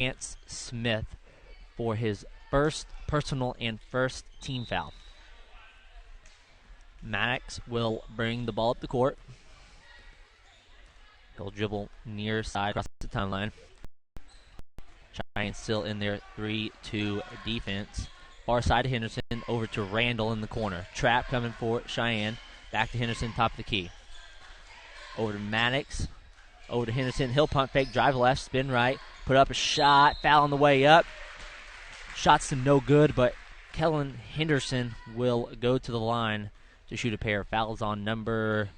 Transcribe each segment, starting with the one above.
Chance Smith for his first personal and first team foul. Maddox will bring the ball up the court. He'll dribble near side across the timeline. Cheyenne still in their 3-2 defense. Far side to Henderson, over to Randall in the corner. Trap coming for Cheyenne. Back to Henderson, top of the key. Over to Maddox. Over to Henderson. He'll pump fake, drive left, spin right. Put up a shot. Foul on the way up. Shots to no good, but Kellen Henderson will go to the line to shoot a pair. Fouls on number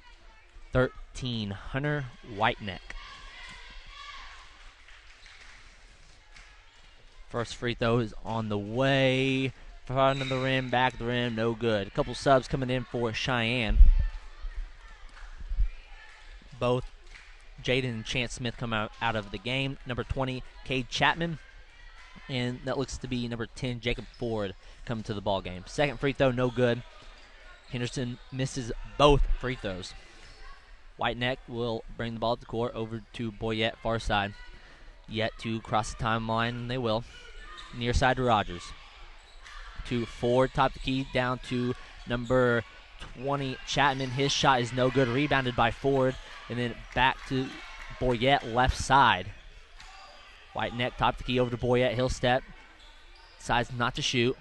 13, Hunter Whiteneck. First free throw is on the way. Front of the rim, back of the rim, no good. A couple subs coming in for Cheyenne. Both Jaden and Chance Smith come out of the game. Number 20, Cade Chapman. And that looks to be number 10, Jacob Ford, coming to the ball game. Second free throw, no good. Henderson misses both free throws. Whiteneck will bring the ball to the court over to Boyette, far side. Yet to cross the timeline, and they will. Near side to Rogers. To Ford, top the key, down to number 20, Chapman. His shot is no good, rebounded by Ford. And then back to Boyette, left side. Whiteneck, top the key, over to Boyette. He'll step. Decides not to shoot.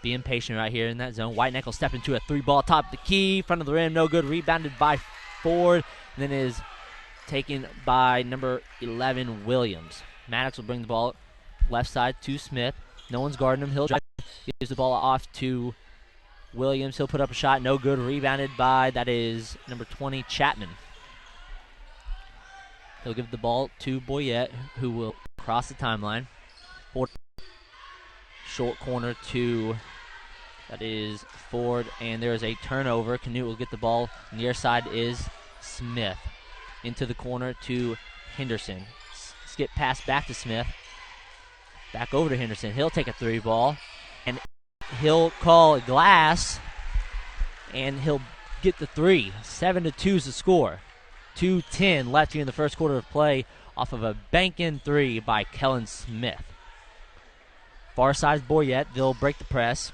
Being patient right here in that zone. Whiteneck will step into a three-ball, top of the key. Front of the rim, no good. Rebounded by Ford. And then is taken by number 11, Williams. Maddox will bring the ball left side to Smith. No one's guarding him. He'll drive. Gives the ball off to Williams. He'll put up a shot. No good. Rebounded by, that is number 20, Chapman. He'll give the ball to Boyette, who will cross the timeline. Short corner to, that is Ford, and there is a turnover. Canute will get the ball. Near side is Smith. Into the corner to Henderson. Skip pass back to Smith. Back over to Henderson. He'll take a three ball, and he'll call a glass, and he'll get the three. 7-2 is the score. 2:10 left here in the first quarter of play off of a bank-in three by Kellen Smith. Far side Boyette. They'll break the press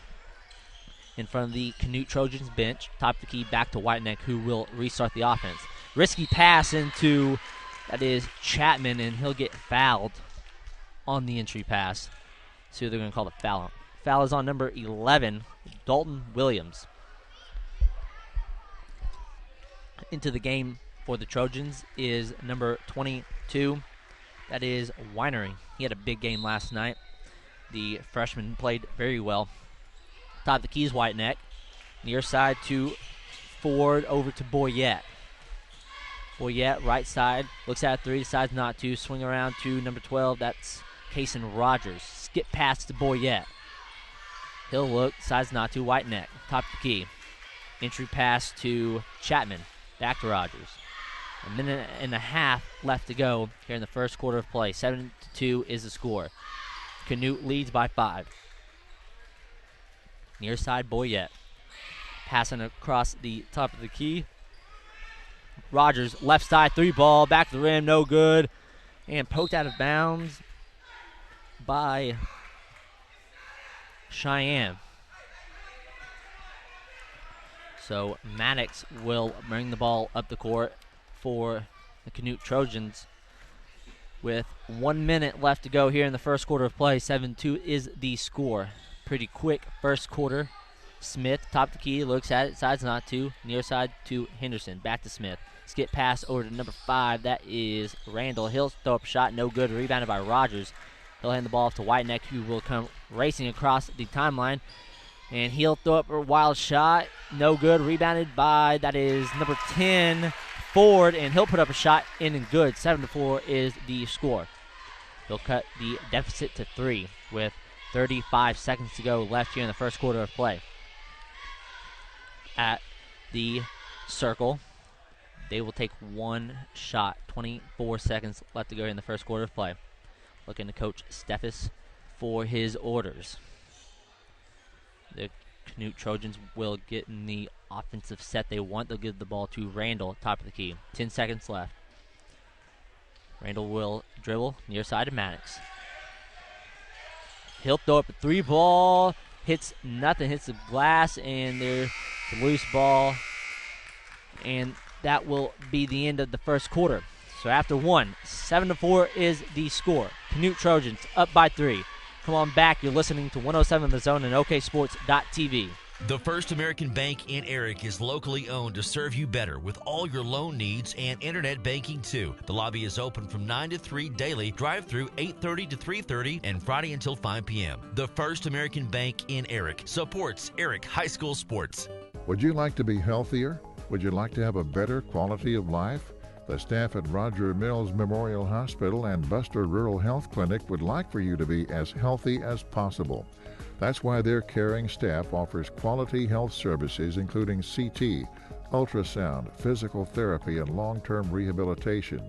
in front of the Canute Trojans bench. Top of the key back to Whiteneck, who will restart the offense. Risky pass into, that is Chapman, and he'll get fouled on the entry pass. See who they're going to call the foul. Foul is on number 11, Dalton Williams. Into the game for the Trojans is number 22, that is Winery. He had a big game last night. The freshman played very well. Top of the keys, Whiteneck. Near side to Ford, over to Boyette. Boyette, right side, looks at three, decides not to. Swing around to number 12, that's Kason Rogers. Skip pass to Boyette. He'll look, decides not to. Whiteneck, top of the key. Entry pass to Chapman. Back to Rogers. A minute and a half left to go here in the first quarter of play. 7-2 is the score. Canute leads by 5. Near side, Boyette. Passing across the top of the key. Rogers, left side, three ball, back to the rim, no good. And poked out of bounds by Cheyenne. So Maddox will bring the ball up the court for the Canute Trojans. With 1 minute left to go here in the first quarter of play, 7-2 is the score. Pretty quick first quarter. Smith, top of the key, looks at it, decides not to. Near side to Henderson, back to Smith. Skip pass over to number 5, that is Randall. He'll throw up a shot, no good, rebounded by Rogers. He'll hand the ball off to Whiteneck, who will come racing across the timeline. And he'll throw up a wild shot, no good, rebounded by, that is number 10, Ford, and he'll put up a shot in and good. 7-4 is the score. They'll cut the deficit to 3 with 35 seconds to go left here in the first quarter of play. At the circle, they will take one shot. 24 seconds left to go in the first quarter of play. Looking to Coach Steffes for his orders. The Canute Trojans will get in the offensive set they want. They'll give the ball to Randall, top of the key. 10 seconds left. Randall will dribble near side to Maddox. He'll throw up a 3 ball. Hits nothing. Hits the glass, and there's a loose ball. And that will be the end of the first quarter. So after 7-4 is the score. Canute Trojans up by 3. Come on back. You're listening to 107 The Zone and OKSports.tv. The First American Bank in Eric is locally owned to serve you better with all your loan needs and internet banking too. The lobby is open from 9 to 3 daily, drive-through 8:30 to 3:30, and Friday until 5 p.m. The First American Bank in Eric supports Eric High School sports. Would you like to be healthier? Would you like to have a better quality of life? The staff at Roger Mills Memorial Hospital and Buster Rural Health Clinic would like for you to be as healthy as possible. That's why their caring staff offers quality health services including CT, ultrasound, physical therapy, and long-term rehabilitation.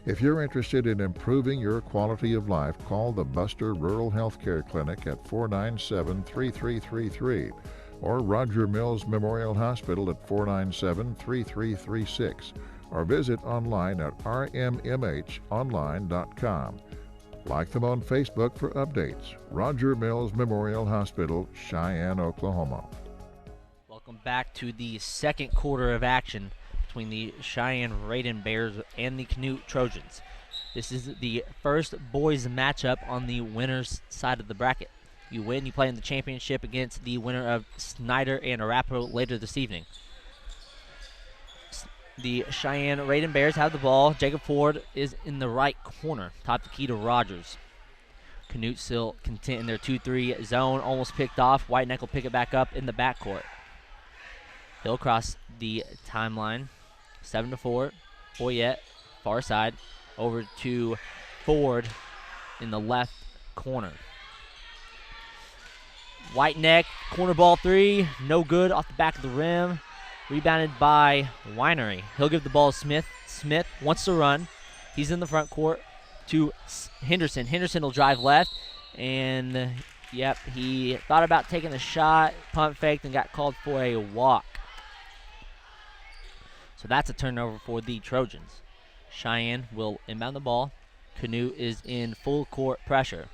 If you're interested in improving your quality of life, call the Buster Rural Healthcare Clinic at 497-3333 or Roger Mills Memorial Hospital at 497-3336 or visit online at rmmhonline.com. Like them on Facebook for updates. Roger Mills Memorial Hospital, Cheyenne, Oklahoma. Welcome back to the second quarter of action between the Cheyenne-Reydon Bears and the Canute Trojans. This is the first boys matchup on the winner's side of the bracket. You win, you play in the championship against the winner of Snyder and Arapahoe later this evening. The Cheyenne-Reydon Bears have the ball. Jacob Ford is in the right corner. Top the key to Rogers. Canute still content in their 2-3 zone. Almost picked off. Whiteneck will pick it back up in the backcourt. He'll cross the timeline. 7-4. Boyette, far side. Over to Ford in the left corner. Whiteneck, corner ball 3. No good off the back of the rim. Rebounded by Winery. He'll give the ball to Smith. Smith wants to run. He's in the front court to Henderson. Henderson will drive left. And, yep, he thought about taking a shot, pump faked, and got called for a walk. So that's a turnover for the Trojans. Cheyenne will inbound the ball. Canute is in full court pressure.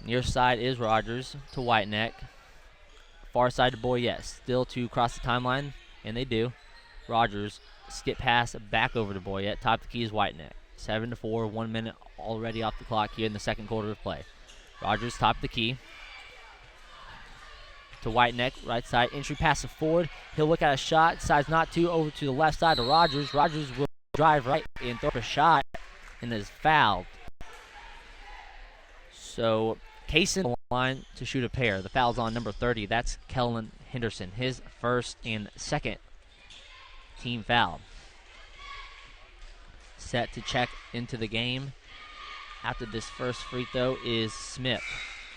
Near side is Rogers to Whiteneck. Far side to Boyette, still to cross the timeline, and they do. Rogers skip pass back over to Boyette. Top the key is Whiteneck. 7-4, 1 minute already off the clock here in the second quarter of play. Rogers top the key to Whiteneck, right side. Entry pass to Ford. He'll look at a shot, decides not to. Over to the left side to Rogers. Rogers will drive right and throw up a shot, and is fouled. So Kaysen on the line to shoot a pair. The foul's on number 30. That's Kellen Henderson, his first and second team foul. Set to check into the game after this first free throw is Smith.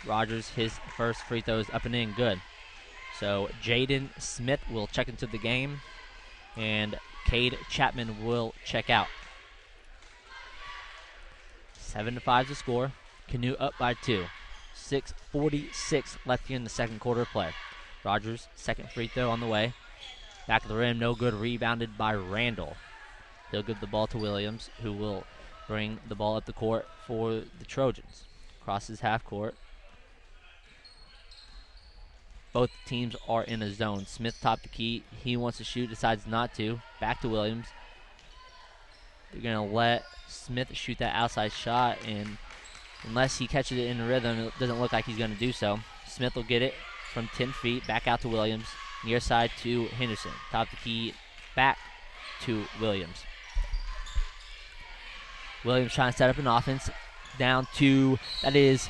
Rogers, his first free throw is up and in, good. So Jaden Smith will check into the game, and Cade Chapman will check out. 7-5 to score. Canute up by 2. 6:46 left here in the second quarter of play. Rogers, second free throw on the way. Back of the rim, no good. Rebounded by Randall. They'll give the ball to Williams, who will bring the ball up the court for the Trojans. Crosses half court. Both teams are in a zone. Smith top the key. He wants to shoot, decides not to. Back to Williams. They're going to let Smith shoot that outside shot, and unless he catches it in the rhythm, it doesn't look like he's going to do so. Smith will get it from 10 feet, back out to Williams. Near side to Henderson. Top the key, back to Williams. Williams trying to set up an offense. Down to, that is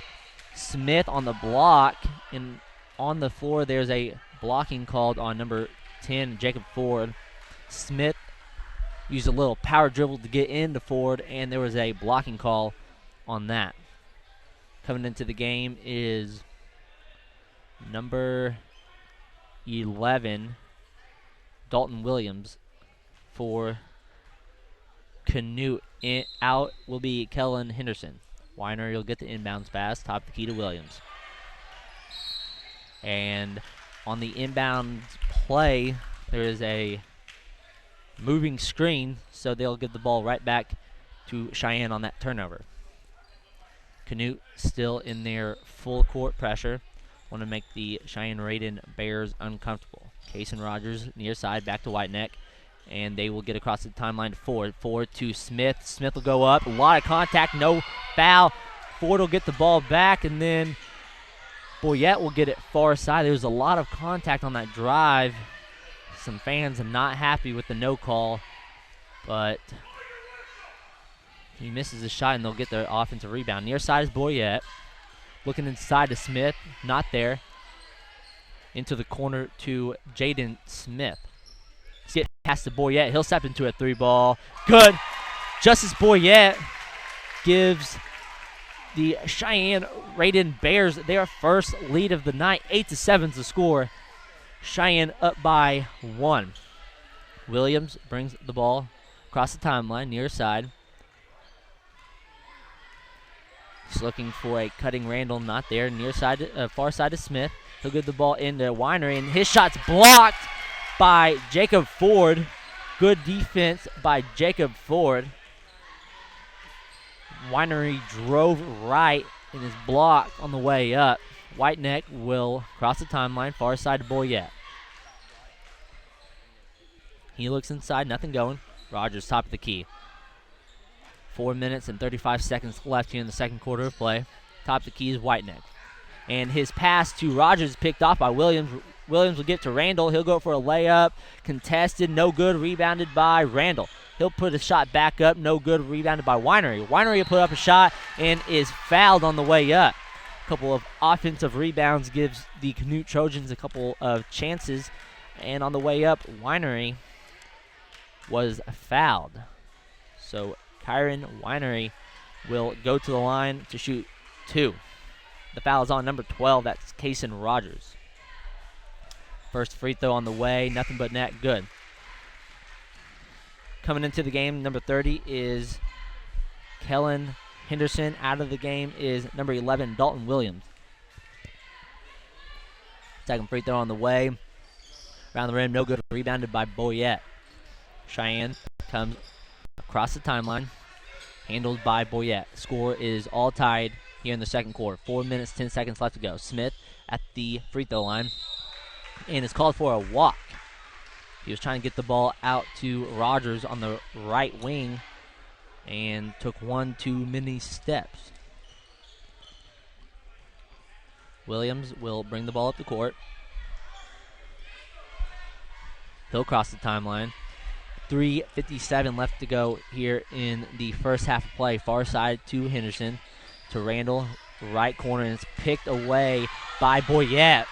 Smith on the block. And on the floor, there's a blocking called on number 10, Jacob Ford. Smith used a little power dribble to get into Ford, and there was a blocking call on that. Coming into the game is number 11, Dalton Williams. For Canute, out will be Kellen Henderson. Weiner, you'll get the inbounds pass, top the key to Williams. And on the inbound play, there is a moving screen, so they'll give the ball right back to Cheyenne on that turnover. Canute still in their full court pressure. Want to make the Cheyenne-Reydon Bears uncomfortable. Case and Rogers near side, back to Whiteneck. And they will get across the timeline to Ford. Ford to Smith. Smith will go up. A lot of contact, no foul. Ford will get the ball back, and then Boyette will get it far side. There was a lot of contact on that drive. Some fans are not happy with the no call, but he misses the shot, and they'll get their offensive rebound. Near side is Boyette. Looking inside to Smith. Not there. Into the corner to Jaden Smith. See it past to Boyette. He'll step into a 3-ball. Good. Justice Boyette gives the Cheyenne-Reydon Bears their first lead of the night. 8-7 is the score. Cheyenne up by 1. Williams brings the ball across the timeline, near side. He's looking for a cutting Randall, not there. Near side, far side to Smith. He'll get the ball into Winery, and his shot's blocked by Jacob Ford. Good defense by Jacob Ford. Winery drove right and is blocked on the way up. Whiteneck will cross the timeline, far side to Boyette. He looks inside, nothing going. Rogers top of the key. 4 minutes and 35 seconds left here in the second quarter of play. Top of the key is Whiteneck. And his pass to Rogers is picked off by Williams. Williams will get to Randall. He'll go for a layup. Contested, no good. Rebounded by Randall. He'll put a shot back up. No good. Rebounded by Winery. Winery will put up a shot and is fouled on the way up. A couple of offensive rebounds gives the Canute Trojans a couple of chances. And on the way up, Winery was fouled. So Kyron Winery will go to the line to shoot 2. The foul is on number 12. That's Kason Rogers. First free throw on the way. Nothing but net. Good. Coming into the game, number 30 is Kellen Henderson. Out of the game is number 11, Dalton Williams. Second free throw on the way. Around the rim, no good. Rebounded by Boyette. Cheyenne comes across the timeline. Handled by Boyette. Score is all tied here in the second quarter. 4 minutes, 10 seconds left to go. Smith at the free throw line. And is called for a walk. He was trying to get the ball out to Rogers on the right wing and took one too many steps. Williams will bring the ball up the court. He'll cross the timeline. 3:57 left to go here in the first half of play. Far side to Henderson, to Randall, right corner, and it's picked away by Boyette.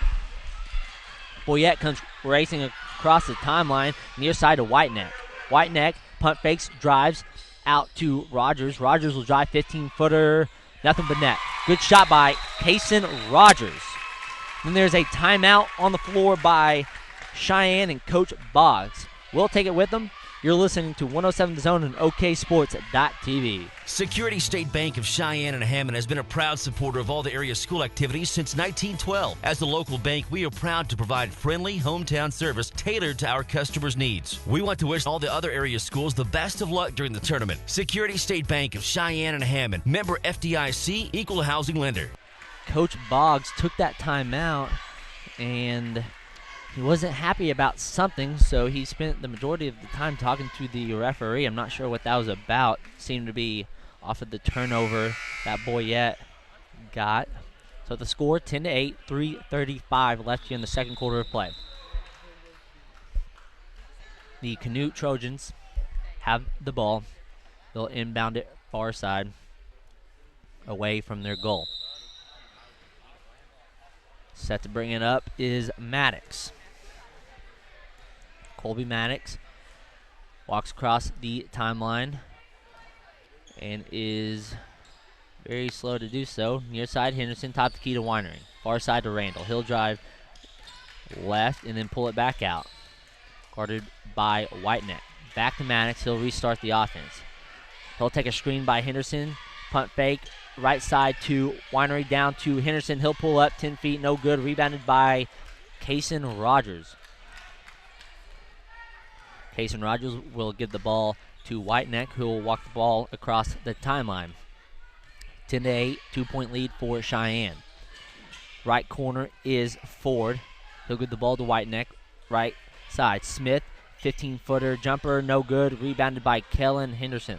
Boyette comes racing across the timeline, near side to Whiteneck. Whiteneck punt fakes, drives out to Rogers. Rogers will drive 15-footer, nothing but net. Good shot by Kason Rogers. Then there's a timeout on the floor by Cheyenne and Coach Boggs. We'll take it with them. You're listening to 107 The Zone and OKSports.tv. Security State Bank of Cheyenne and Hammond has been a proud supporter of all the area school activities since 1912. As a local bank, we are proud to provide friendly hometown service tailored to our customers' needs. We want to wish all the other area schools the best of luck during the tournament. Security State Bank of Cheyenne and Hammond, member FDIC, equal housing lender. Coach Boggs took that timeout, and he wasn't happy about something, so he spent the majority of the time talking to the referee. I'm not sure what that was about. Seemed to be off of the turnover that Boyette got. So the score, 10-8, 3:35 left here in the second quarter of play. The Canute Trojans have the ball. They'll inbound it far side, away from their goal. Set to bring it up is Maddox. Colby Maddox walks across the timeline and is very slow to do so. Near side, Henderson, top the key to Winery. Far side to Randall. He'll drive left and then pull it back out. Guarded by Whiteneck. Back to Maddox. He'll restart the offense. He'll take a screen by Henderson. Punt fake. Right side to Winery, down to Henderson. He'll pull up 10 feet. No good. Rebounded by Kason Rogers. Kason Rogers will give the ball to Whiteneck, who will walk the ball across the timeline. 10-8, 2-point lead for Cheyenne. Right corner is Ford. He'll give the ball to Whiteneck. Right side, Smith, 15-footer jumper, no good. Rebounded by Kellen Henderson.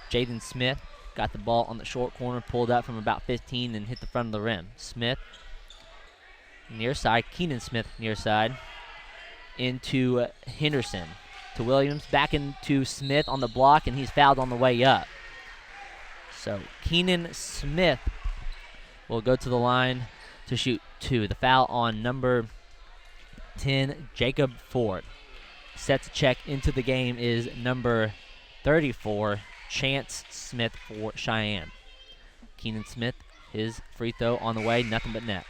Jaden Smith got the ball on the short corner, pulled up from about 15 and hit the front of the rim. Smith, near side, Keenan Smith near side, into Henderson. To Williams, back into Smith on the block, and he's fouled on the way up. So Keenan Smith will go to the line to shoot 2. The foul on number 10, Jacob Ford. Set to check into the game is number 34, Chance Smith for Cheyenne. Keenan Smith, his free throw on the way, nothing but net.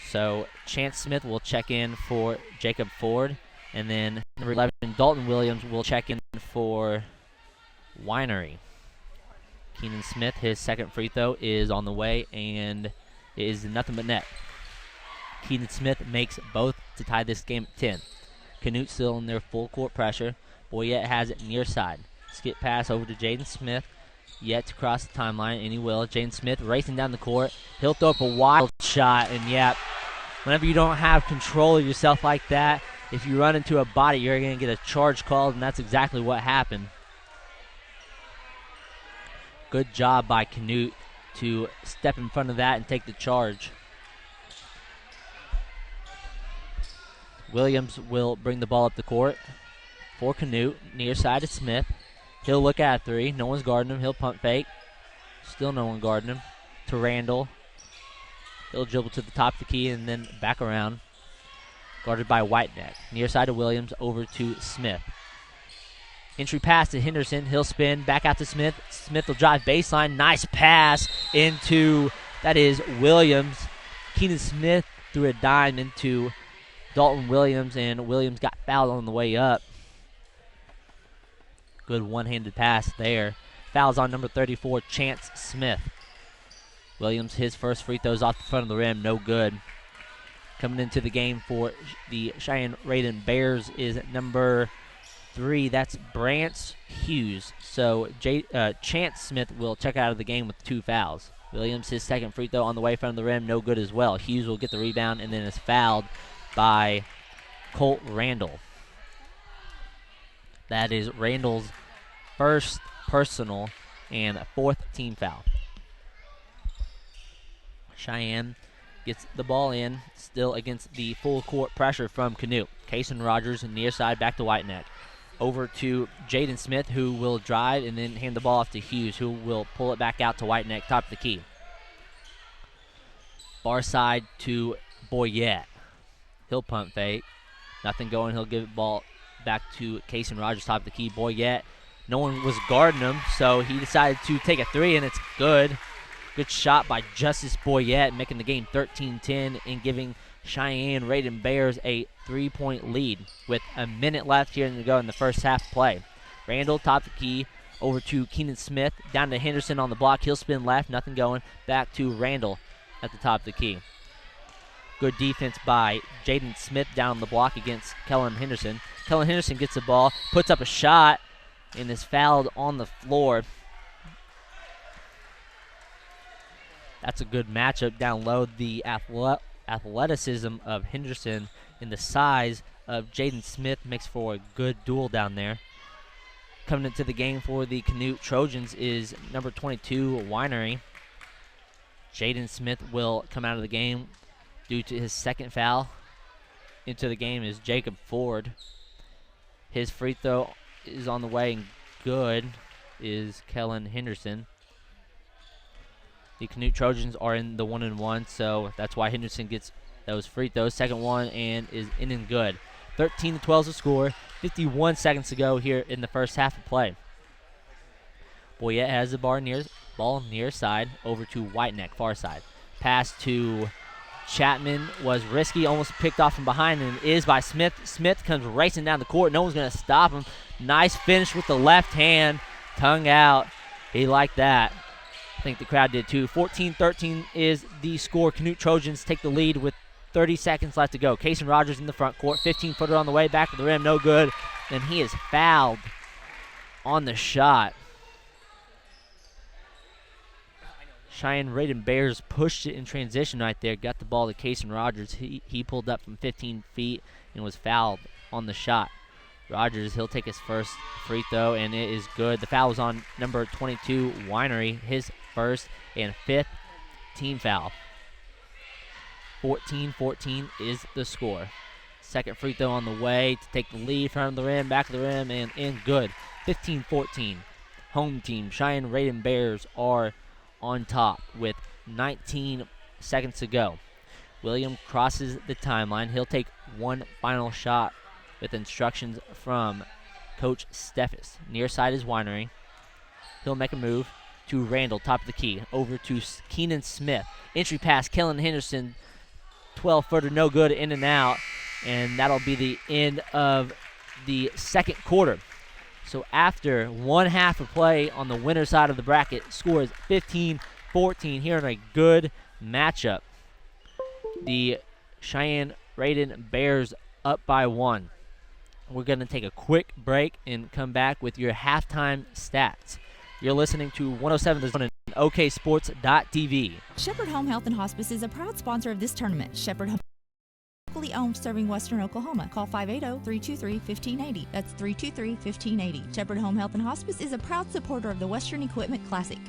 So Chance Smith will check in for Jacob Ford, and then number 11, Dalton Williams, will check in for Winery. Keenan Smith, his second free throw is on the way, and is nothing but net. Keenan Smith makes both to tie this game at 10. Canute still in their full court pressure. Boyette has it near side. Skip pass over to Jaden Smith. Yet to cross the timeline, and he will. Jaden Smith racing down the court. He'll throw up a wild shot, and whenever you don't have control of yourself like that, if you run into a body, you're going to get a charge called, and that's exactly what happened. Good job by Canute to step in front of that and take the charge. Williams will bring the ball up the court for Canute, near side to Smith. He'll look at a 3. No one's guarding him. He'll pump fake. Still no one guarding him. To Randall. He'll dribble to the top of the key and then back around. Guarded by Whiteneck. Near side to Williams, over to Smith. Entry pass to Henderson. He'll spin back out to Smith. Smith will drive baseline. Nice pass into, that is Williams. Keenan Smith threw a dime into Dalton Williams, and Williams got fouled on the way up. Good one-handed pass there. Fouls on number 34, Chance Smith. Williams, his first free throws off the front of the rim, no good. Coming into the game for the Cheyenne-Reydon Bears is number 3. That's Brance Hughes. So Chance Smith will check out of the game with 2 fouls. Williams, his second free throw on the way from the rim, no good as well. Hughes will get the rebound and then is fouled by Colt Randall. That is Randall's first personal and 4th team foul. Cheyenne gets the ball in, still against the full court pressure from Canute. Kason Rogers near side, back to Whiteneck. Over to Jaden Smith, who will drive and then hand the ball off to Hughes, who will pull it back out to Whiteneck, top of the key. Far side to Boyette. He'll pump fake. Nothing going. He'll give the ball back to Kason Rogers, top of the key. Boyette, no one was guarding him, so he decided to take a 3, and it's good. Good shot by Justice Boyette, making the game 13-10 and giving Cheyenne-Reydon Bears a 3-point lead with a minute left here to go in the first half play. Randall, top of the key, over to Keenan Smith, down to Henderson on the block. He'll spin left, nothing going. Back to Randall at the top of the key. Good defense by Jaden Smith down the block against Kellen Henderson. Kellen Henderson gets the ball, puts up a shot, and is fouled on the floor. That's a good matchup down low. The athleticism of Henderson and the size of Jaden Smith makes for a good duel down there. Coming into the game for the Canute Trojans is number 22, Winery. Jaden Smith will come out of the game due to his second foul. Into the game is Jacob Ford. His free throw is on the way and good is Kellen Henderson. The Canute Trojans are in the 1-1, so that's why Henderson gets those free throws. Second one and is in and good. 13-12 is the score. 51 seconds to go here in the first half of play. Boyette has the ball near side over to Whiteneck, far side. Pass to Chapman was risky, almost picked off from behind, and is by Smith. Smith comes racing down the court. No one's going to stop him. Nice finish with the left hand. Tongue out. He liked that. I think the crowd did too. 14-13 is the score. Canute Trojans take the lead with 30 seconds left to go. Kason Rogers in the front court. 15-footer on the way. Back to the rim. No good. And he is fouled on the shot. Cheyenne-Reydon Bears pushed it in transition right there, got the ball to Kason Rogers. He pulled up from 15 feet and was fouled on the shot. Rogers, he'll take his first free throw, and it is good. The foul was on number 22, Winery, his first and fifth team foul. 14-14 is the score. Second free throw on the way to take the lead, front of the rim, back of the rim, and in good. 15-14. Home team, Cheyenne-Reydon Bears, are on top with 19 seconds to go. William crosses the timeline. He'll take one final shot with instructions from Coach Steffes. Near side is Winery. He'll make a move to Randall, top of the key. Over to Keenan Smith. Entry pass, Kellen Henderson. 12-footer, no good, in and out. And that'll be the end of the second quarter. So after one half of play on the winner's side of the bracket, score is 15-14 here in a good matchup. The Cheyenne-Reydon Bears up by 1. We're going to take a quick break and come back with your halftime stats. You're listening to 107 The Zone and OKSports.tv. Shepherd Home Health and Hospice is a proud sponsor of this tournament. Shepherd Home, locally owned, serving Western Oklahoma. Call 580-323-1580. That's 323-1580. Shepherd Home Health and Hospice is a proud supporter of the Western Equipment Classic.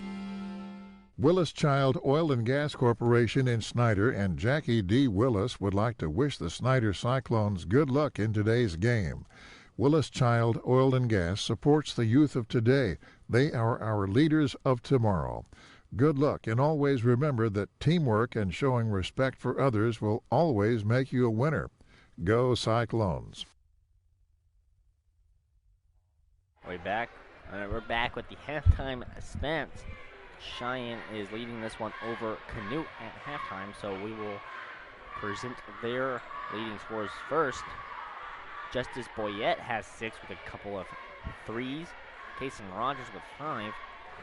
Willis Child Oil and Gas Corporation in Snyder and Jackie D. Willis would like to wish the Snyder Cyclones good luck in today's game. Willis Child Oil and Gas supports the youth of today. They are our leaders of tomorrow. Good luck, and always remember that teamwork and showing respect for others will always make you a winner. Go Cyclones. We're back with the halftime stats. Cheyenne is leading this one over Canute at halftime, so we will present their leading scores first. Justice Boyette has 6 with a couple of threes. Kason Rogers with 5.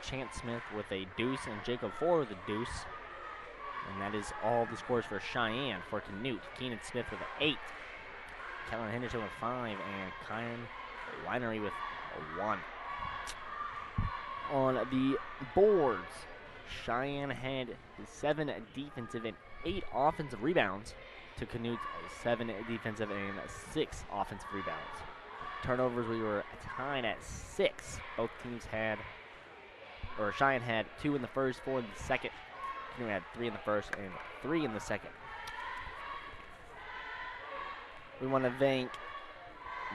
Chance Smith with a deuce, and Jacob Ford with a deuce. And that is all the scores for Cheyenne. For Canute, Keenan Smith with an 8. Kellen Henderson with 5, and Kyan Winery with a 1. On the boards, Cheyenne had 7 defensive and 8 offensive rebounds to Canute's 7 defensive and 6 offensive rebounds. Turnovers, we were tied at 6. Both teams had, or Cheyenne had 2 in the first, 4 in the second. Canute had 3 in the first and 3 in the second. We want to thank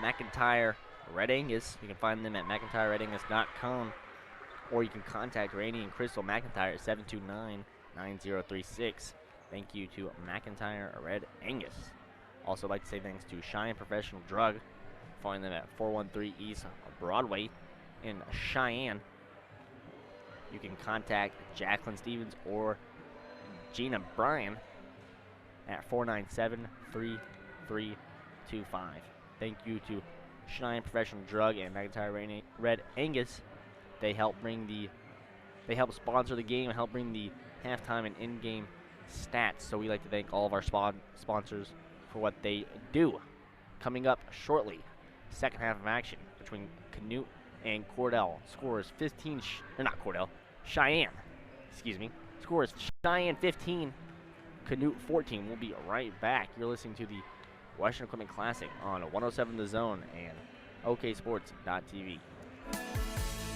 McIntyre Red Angus. You can find them at McIntyreRedAngus.com. Or you can contact Rainey and Crystal McIntyre at 729-9036. Thank you to McIntyre Red Angus. Also like to say thanks to Cheyenne Professional Drug. Find them at 413 East Broadway in Cheyenne. You can contact Jacqueline Stevens or Gina Bryan at 497-3325. Thank you to Cheyenne Professional Drug and McIntyre Red Angus. They help sponsor the game and help bring the halftime and in-game stats. So we like to thank all of our sponsors for what they do. Coming up shortly, second half of action between Canute and Cordell. Score is Cheyenne. Score is Cheyenne 15, Canute 14. We'll be right back. You're listening to the Western Equipment Classic on 107 The Zone and OKSports.tv.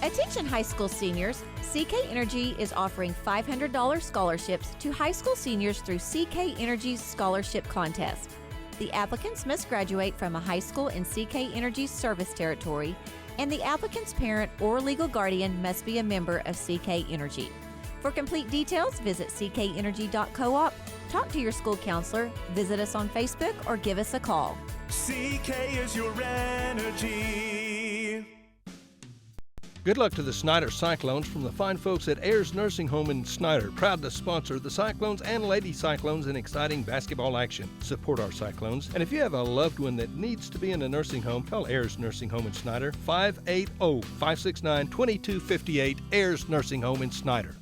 Attention high school seniors, CK Energy is offering $500 scholarships to high school seniors through CK Energy's scholarship contest. The applicants must graduate from a high school in CK Energy's service territory, and the applicant's parent or legal guardian must be a member of CK Energy. For complete details, visit ckenergy.coop, talk to your school counselor, visit us on Facebook, or give us a call. CK is your energy. Good luck to the Snyder Cyclones from the fine folks at Ayers Nursing Home in Snyder, proud to sponsor the Cyclones and Lady Cyclones in exciting basketball action. Support our Cyclones, and if you have a loved one that needs to be in a nursing home, call Ayers Nursing Home in Snyder, 580-569-2258, Ayers Nursing Home in Snyder.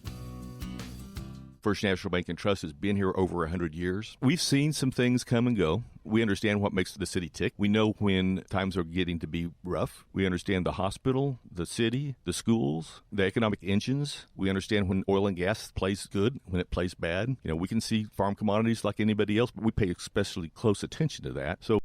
First National Bank and Trust has been here over 100 years. We've seen some things come and go. We understand what makes the city tick. We know when times are getting to be rough. We understand the hospital, the city, the schools, the economic engines. We understand when oil and gas plays good, when it plays bad. We can see farm commodities like anybody else, but we pay especially close attention to that. So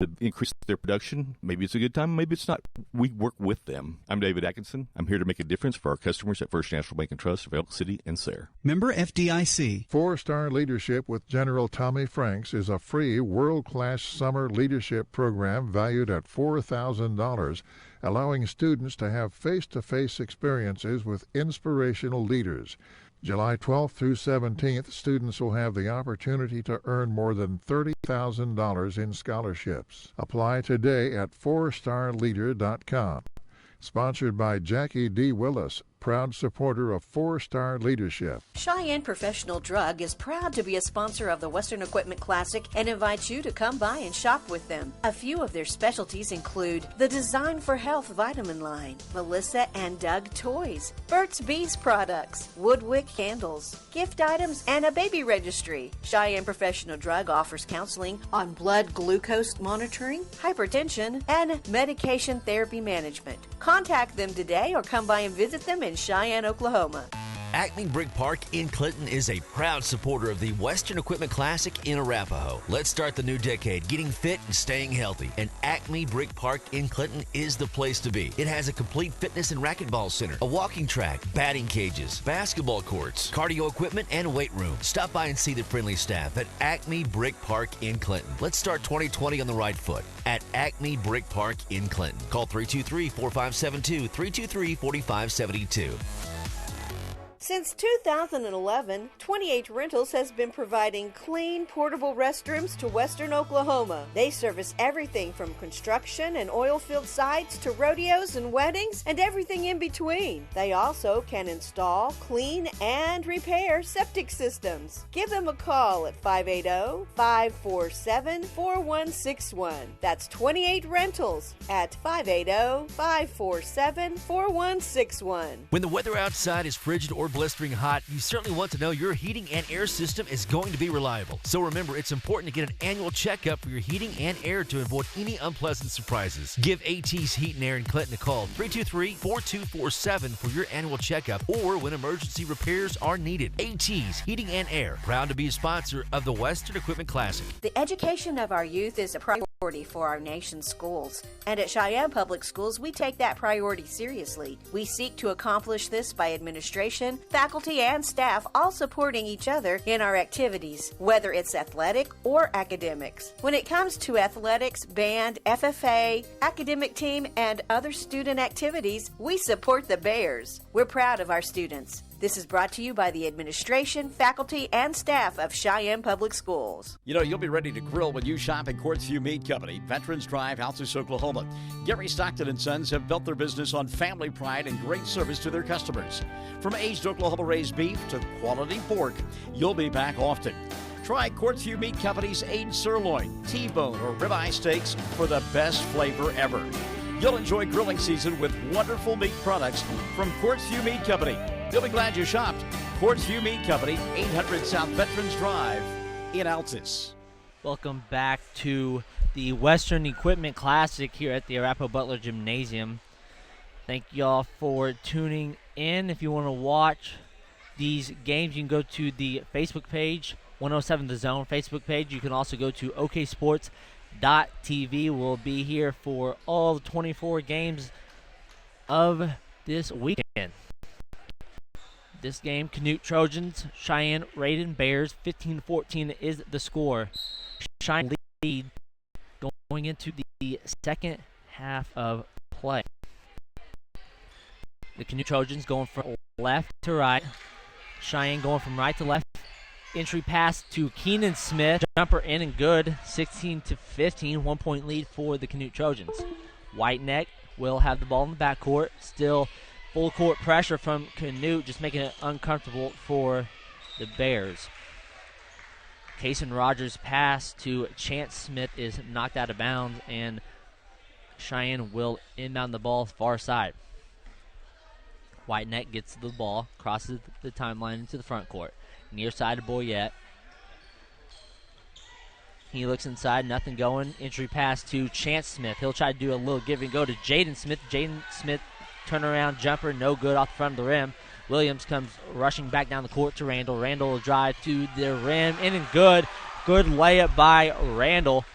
to increase their production, maybe it's a good time, maybe it's not. We work with them. I'm David Atkinson. I'm here to make a difference for our customers at First National Bank and Trust of Elk City and Sayre. Member FDIC. 4-Star Leadership with General Tommy Franks is a free world-class summer leadership program valued at $4,000, allowing students to have face-to-face experiences with inspirational leaders. July 12th through 17th, students will have the opportunity to earn more than $30,000 in scholarships. Apply today at 4starleader.com. Sponsored by Jackie D. Willis, proud supporter of 4-Star Leadership. Cheyenne Professional Drug is proud to be a sponsor of the Western Equipment Classic and invites you to come by and shop with them. A few of their specialties include the Design for Health vitamin line, Melissa and Doug toys, Burt's Bees products, Woodwick candles, gift items, and a baby registry. Cheyenne Professional Drug offers counseling on blood glucose monitoring, hypertension, and medication therapy management. Contact them today or come by and visit them in Cheyenne, Oklahoma. Acme Brick Park in Clinton is a proud supporter of the Western Equipment Classic in Arapahoe. Let's start the new decade getting fit and staying healthy. And Acme Brick Park in Clinton is the place to be. It has a complete fitness and racquetball center, a walking track, batting cages, basketball courts, cardio equipment, and weight room. Stop by and see the friendly staff at Acme Brick Park in Clinton. Let's start 2020 on the right foot at Acme Brick Park in Clinton. Call 323-4572, 323-4572. Since 2011, 28 Rentals has been providing clean, portable restrooms to Western Oklahoma. They service everything from construction and oil field sites to rodeos and weddings and everything in between. They also can install, clean, and repair septic systems. Give them a call at 580-547-4161. That's 28 Rentals at 580-547-4161. When the weather outside is frigid or blistering hot, you certainly want to know your heating and air system is going to be reliable. So remember, it's important to get an annual checkup for your heating and air to avoid any unpleasant surprises. Give AT's Heat and Air in Clinton a call, 323-4247 for your annual checkup or when emergency repairs are needed. AT's Heating and Air, proud to be a sponsor of the Western Equipment Classic. The education of our youth is a priority for our nation's schools, and at Cheyenne Public Schools, we take that priority seriously. We seek to accomplish this by administration, faculty, and staff all supporting each other in our activities, whether it's athletic or academics. When it comes to athletics, band, FFA, academic team, and other student activities, we support the Bears. We're proud of our students. This is brought to you by the administration, faculty, and staff of Cheyenne Public Schools. You'll be ready to grill when you shop at Quartzview Meat Company, Veterans Drive, Altus, Oklahoma. Gary Stockton & Sons have built their business on family pride and great service to their customers. From aged Oklahoma-raised beef to quality pork, you'll be back often. Try Quartzview Meat Company's aged sirloin, T-bone, or ribeye steaks for the best flavor ever. You'll enjoy grilling season with wonderful meat products from Quartzview Meat Company. You'll be glad you shopped. Quartzview Meat Company, 800 South Veterans Drive in Altus. Welcome back to the Western Equipment Classic here at the Arapahoe Butler Gymnasium. Thank y'all for tuning in. If you want to watch these games, you can go to the Facebook page, 107 The Zone Facebook page. You can also go to oksports.tv. We'll be here for all 24 games of this weekend. This game, Canute Trojans, Cheyenne-Reydon Bears, 15-14 is the score. Cheyenne lead going into the second half of play. The Canute Trojans going from left to right. Cheyenne going from right to left. Entry pass to Keenan Smith. Jumper in and good. 16-15. 1 point lead for the Canute Trojans. Whiteneck will have the ball in the backcourt. Still full court pressure from Canute, just making it uncomfortable for the Bears. Kason Rogers' pass to Chance Smith is knocked out of bounds, and Cheyenne will inbound the ball far side. Whiteneck gets the ball, crosses the timeline into the front court. Near side to Boyette. He looks inside, nothing going. Entry pass to Chance Smith. He'll try to do a little give and go to Jaden Smith. Jaden Smith, turnaround jumper, no good off the front of the rim. Williams comes rushing back down the court to Randall. Randall will drive to the rim, in and good. Good layup by Randall.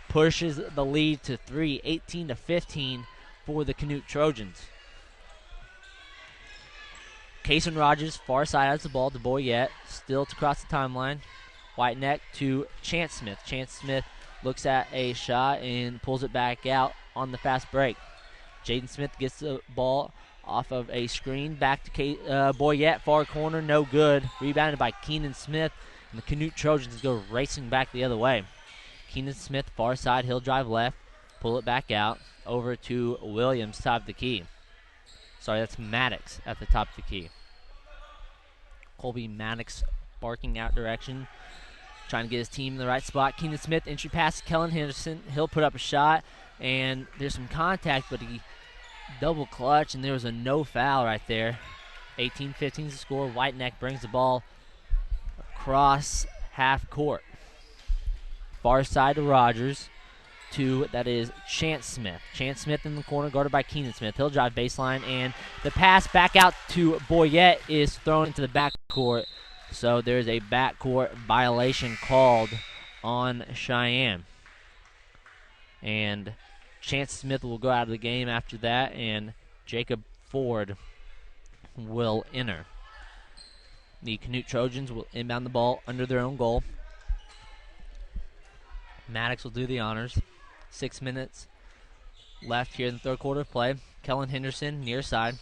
Pushes the lead to 3, 18-15 for the Canute Trojans. Kason Rogers, far side, has the ball to Boyette. Still to cross the timeline. Whiteneck to Chance Smith. Chance Smith looks at a shot and pulls it back out on the fast break. Jaden Smith gets the ball off of a screen. Back to Boyette, far corner, no good. Rebounded by Keenan Smith. And the Canute Trojans go racing back the other way. Keenan Smith, far side, he'll drive left. Pull it back out. Over to Williams, top of the key. Sorry, that's Maddox at the top of the key. Colby Maddox barking out direction, trying to get his team in the right spot. Keenan Smith, entry pass to Kellen Henderson. He'll put up a shot, and there's some contact, but he double clutch, and there was a no foul right there. 18-15 is the score. Whiteneck brings the ball across half court. Far side to Rogers. That is Chance Smith. Chance Smith in the corner, guarded by Keenan Smith. He'll drive baseline, and the pass back out to Boyette is thrown into the backcourt. So there's a backcourt violation called on Cheyenne. And Chance Smith will go out of the game after that, and Jacob Ford will enter. The Canute Trojans will inbound the ball under their own goal. Maddox will do the honors. 6 minutes left here in the third quarter of play. Kellen Henderson near side.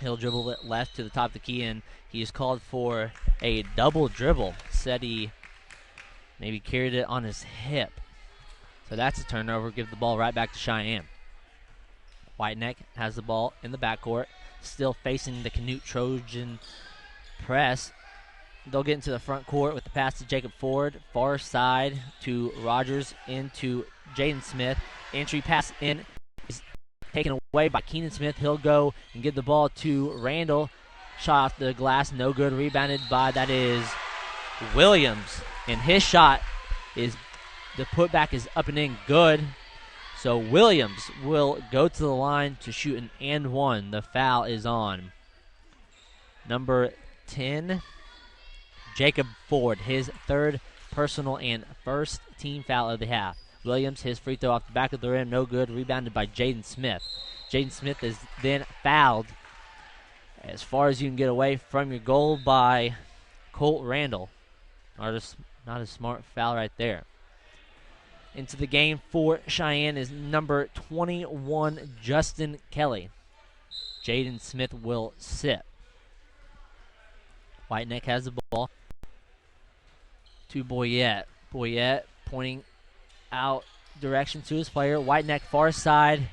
He'll dribble it left to the top of the key, and he is called for a double dribble. Said he maybe carried it on his hip. So that's a turnover. Give the ball right back to Cheyenne. Whiteneck has the ball in the backcourt, still facing the Canute Trojan press. They'll get into the front court with the pass to Jacob Ford. Far side to Rogers into Jaden Smith. Entry pass in is taken away by Keenan Smith. He'll go and give the ball to Randall. Shot off the glass, no good. Rebounded by, that is Williams. And his shot is, the putback is up and in, good. So Williams will go to the line to shoot an and one. The foul is on number 10, Jacob Ford, his third personal and first team foul of the half. Williams, his free throw off the back of the rim, no good. Rebounded by Jaden Smith. Jaden Smith is then fouled as far as you can get away from your goal by Colt Randall. Not a smart foul right there. Into the game for Cheyenne is number 21, Justin Kelly. Jaden Smith will sit. Whiteneck has the ball to Boyette. Boyette pointing out direction to his player. Whiteneck far side.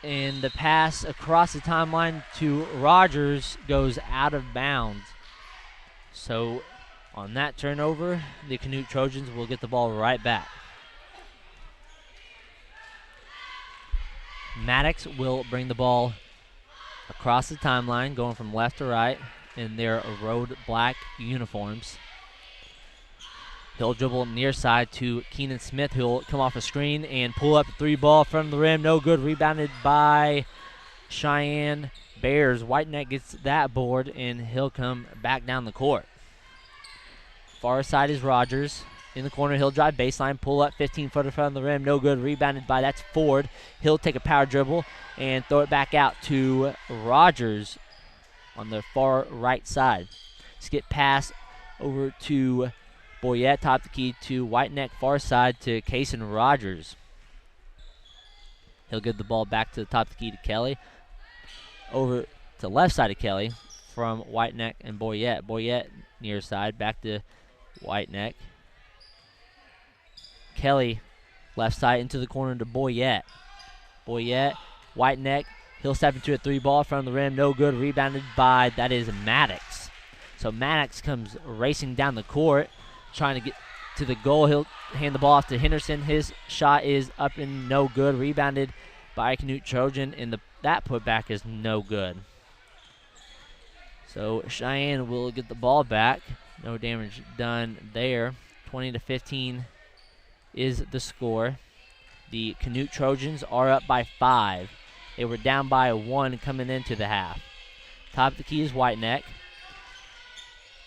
And the pass across the timeline to Rogers goes out of bounds. So on that turnover, the Canute Trojans will get the ball right back. Maddox will bring the ball across the timeline, going from left to right in their road black uniforms. He'll dribble near side to Keenan Smith, who'll come off a screen and pull up the three ball from the rim. No good. Rebounded by Cheyenne Bears. Whiteneck gets that board, and he'll come back down the court. Far side is Rogers. In the corner, he'll drive baseline, pull up 15-footer from the rim. No good. Rebounded by, that's Ford. He'll take a power dribble and throw it back out to Rogers on the far right side. Skip pass over to Boyette, top the key to Whiteneck, far side to Kason Rogers. He'll give the ball back to the top of the key to Kelly. Over to left side of Kelly from Whiteneck and Boyette. Boyette near side, back to Whiteneck. Kelly left side into the corner to Boyette. Boyette, Whiteneck, he'll step into a three ball from the rim, no good. Rebounded by, that is Maddox. So Maddox comes racing down the court, trying to get to the goal. He'll hand the ball off to Henderson. His shot is up and no good. Rebounded by Canute Trojan, and that putback is no good. So Cheyenne will get the ball back. No damage done there. 20-15 is the score. The Canute Trojans are up by 5. They were down by 1 coming into the half. Top of the key is Whiteneck.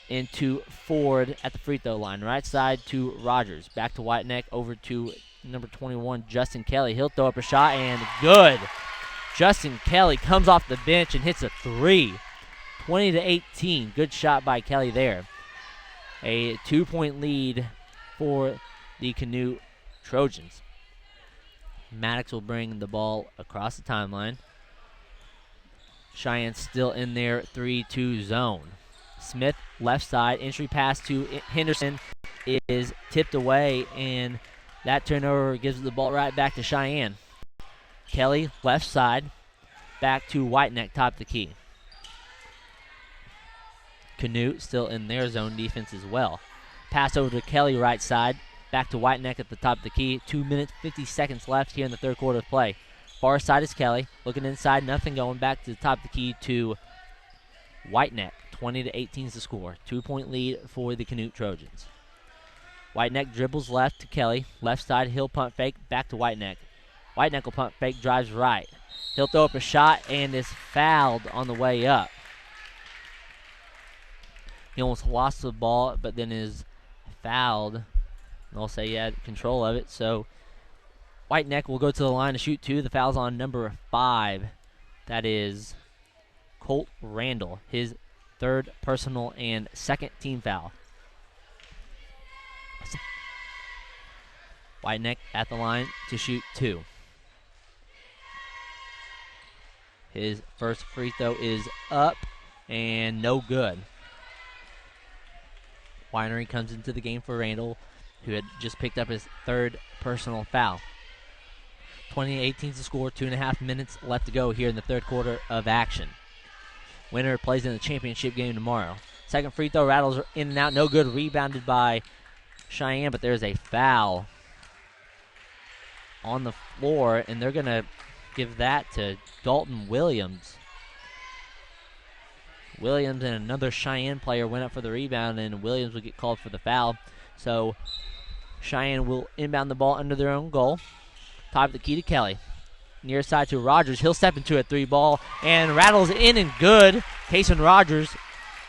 Into Ford at the free throw line. Right side to Rogers. Back to Whiteneck. Over to number 21, Justin Kelly. He'll throw up a shot, and good. Justin Kelly comes off the bench and hits a 3. 20-18. Good shot by Kelly there. A 2-point lead for the Canute Trojans. Maddox will bring the ball across the timeline. Cheyenne still in their 3-2 zone. Smith, left side, entry pass to Henderson is tipped away, and that turnover gives the ball right back to Cheyenne. Kelly, left side, back to Whiteneck, top of the key. Canute still in their zone defense as well. Pass over to Kelly, right side, back to Whiteneck at the top of the key. 2 minutes, 50 seconds left here in the third quarter of play. Far side is Kelly, looking inside, nothing going, back to the top of the key to Whiteneck. 20-18 is the score. 2-point lead for the Canute Trojans. Whiteneck dribbles left to Kelly. Left side, he'll punt fake, back to Whiteneck. Whiteneck will punt fake, drives right. He'll throw up a shot and is fouled on the way up. He almost lost the ball, but then is fouled. And they'll say he had control of it. So Whiteneck will go to the line to shoot 2. The foul's on number 5. That is Colt Randall. His third personal and second team foul. Whiteneck at the line to shoot 2. His first free throw is up and no good. Winery comes into the game for Randall, who had just picked up his third personal foul. 20-18 is the score. 2.5 minutes left to go here in the third quarter of action. Winner plays in the championship game tomorrow. Second free throw rattles in and out. No good. Rebounded by Cheyenne, but there's a foul on the floor, and they're going to give that to Dalton Williams. Williams and another Cheyenne player went up for the rebound, and Williams will get called for the foul. So Cheyenne will inbound the ball under their own goal. Top of the key to Kelly. Near side to Rogers. He'll step into a 3 ball and rattles in and good. Kason Rogers,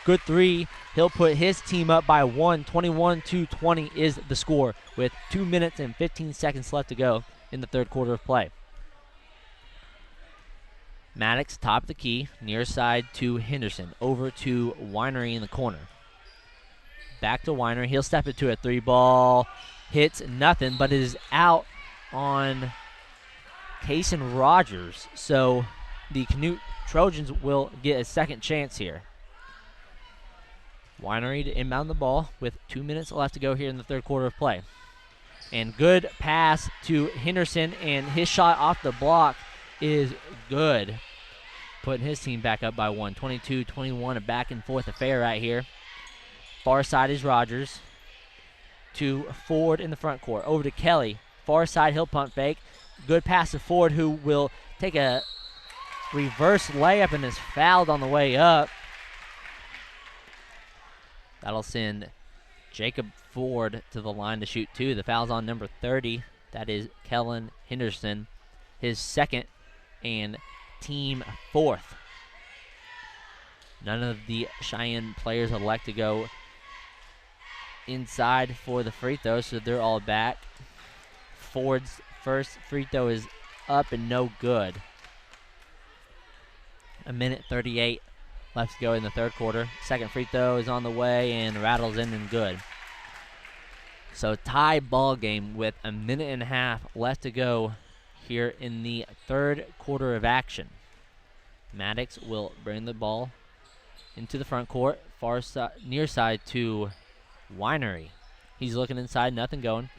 good 3. He'll put his team up by 1. 21-20 is the score with 2 minutes and 15 seconds left to go in the third quarter of play. Maddox, top of the key, near side to Henderson. Over to Winery in the corner. Back to Winery. He'll step into a 3 ball. Hits nothing, but it is out on Kason Rogers. So the Canute Trojans will get a second chance here. Winery to inbound the ball with 2 minutes left to go here in the third quarter of play. And good pass to Henderson, and his shot off the block is good. Putting his team back up by 1. 22-21, a back and forth affair right here. Far side is Rogers. To Ford in the front court. Over to Kelly. Far side, he'll punt fake. Good pass to Ford, who will take a reverse layup and is fouled on the way up. That'll send Jacob Ford to the line to shoot 2. The foul's on number 30. That is Kellen Henderson, his second and team 4th. None of the Cheyenne players elect to go inside for the free throw, so they're all back. Ford's first free throw is up and no good. 1:38 left to go in the third quarter. Second free throw is on the way and rattles in and good. So tie ball game with 1.5 minutes left to go here in the third quarter of action. Maddox will bring the ball into the front court, far side, near side to Winery. He's looking inside, nothing going.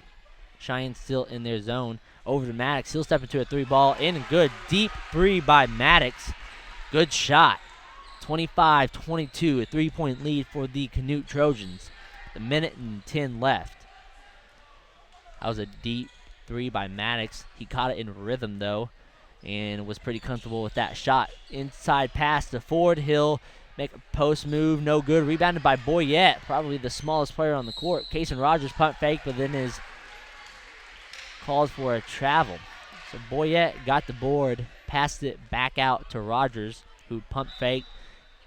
Cheyenne still in their zone. Over to Maddox. He'll step into a 3 ball. In and good. Deep 3 by Maddox. Good shot. 25-22, a 3-point lead for the Canute Trojans. 1:10 left. That was a deep 3 by Maddox. He caught it in rhythm, though, and was pretty comfortable with that shot. Inside pass to Ford. He'll make a post move, no good. Rebounded by Boyette, probably the smallest player on the court. Kason Rogers punt fake, but then is called for a travel. So Boyette got the board, passed it back out to Rogers, who pump faked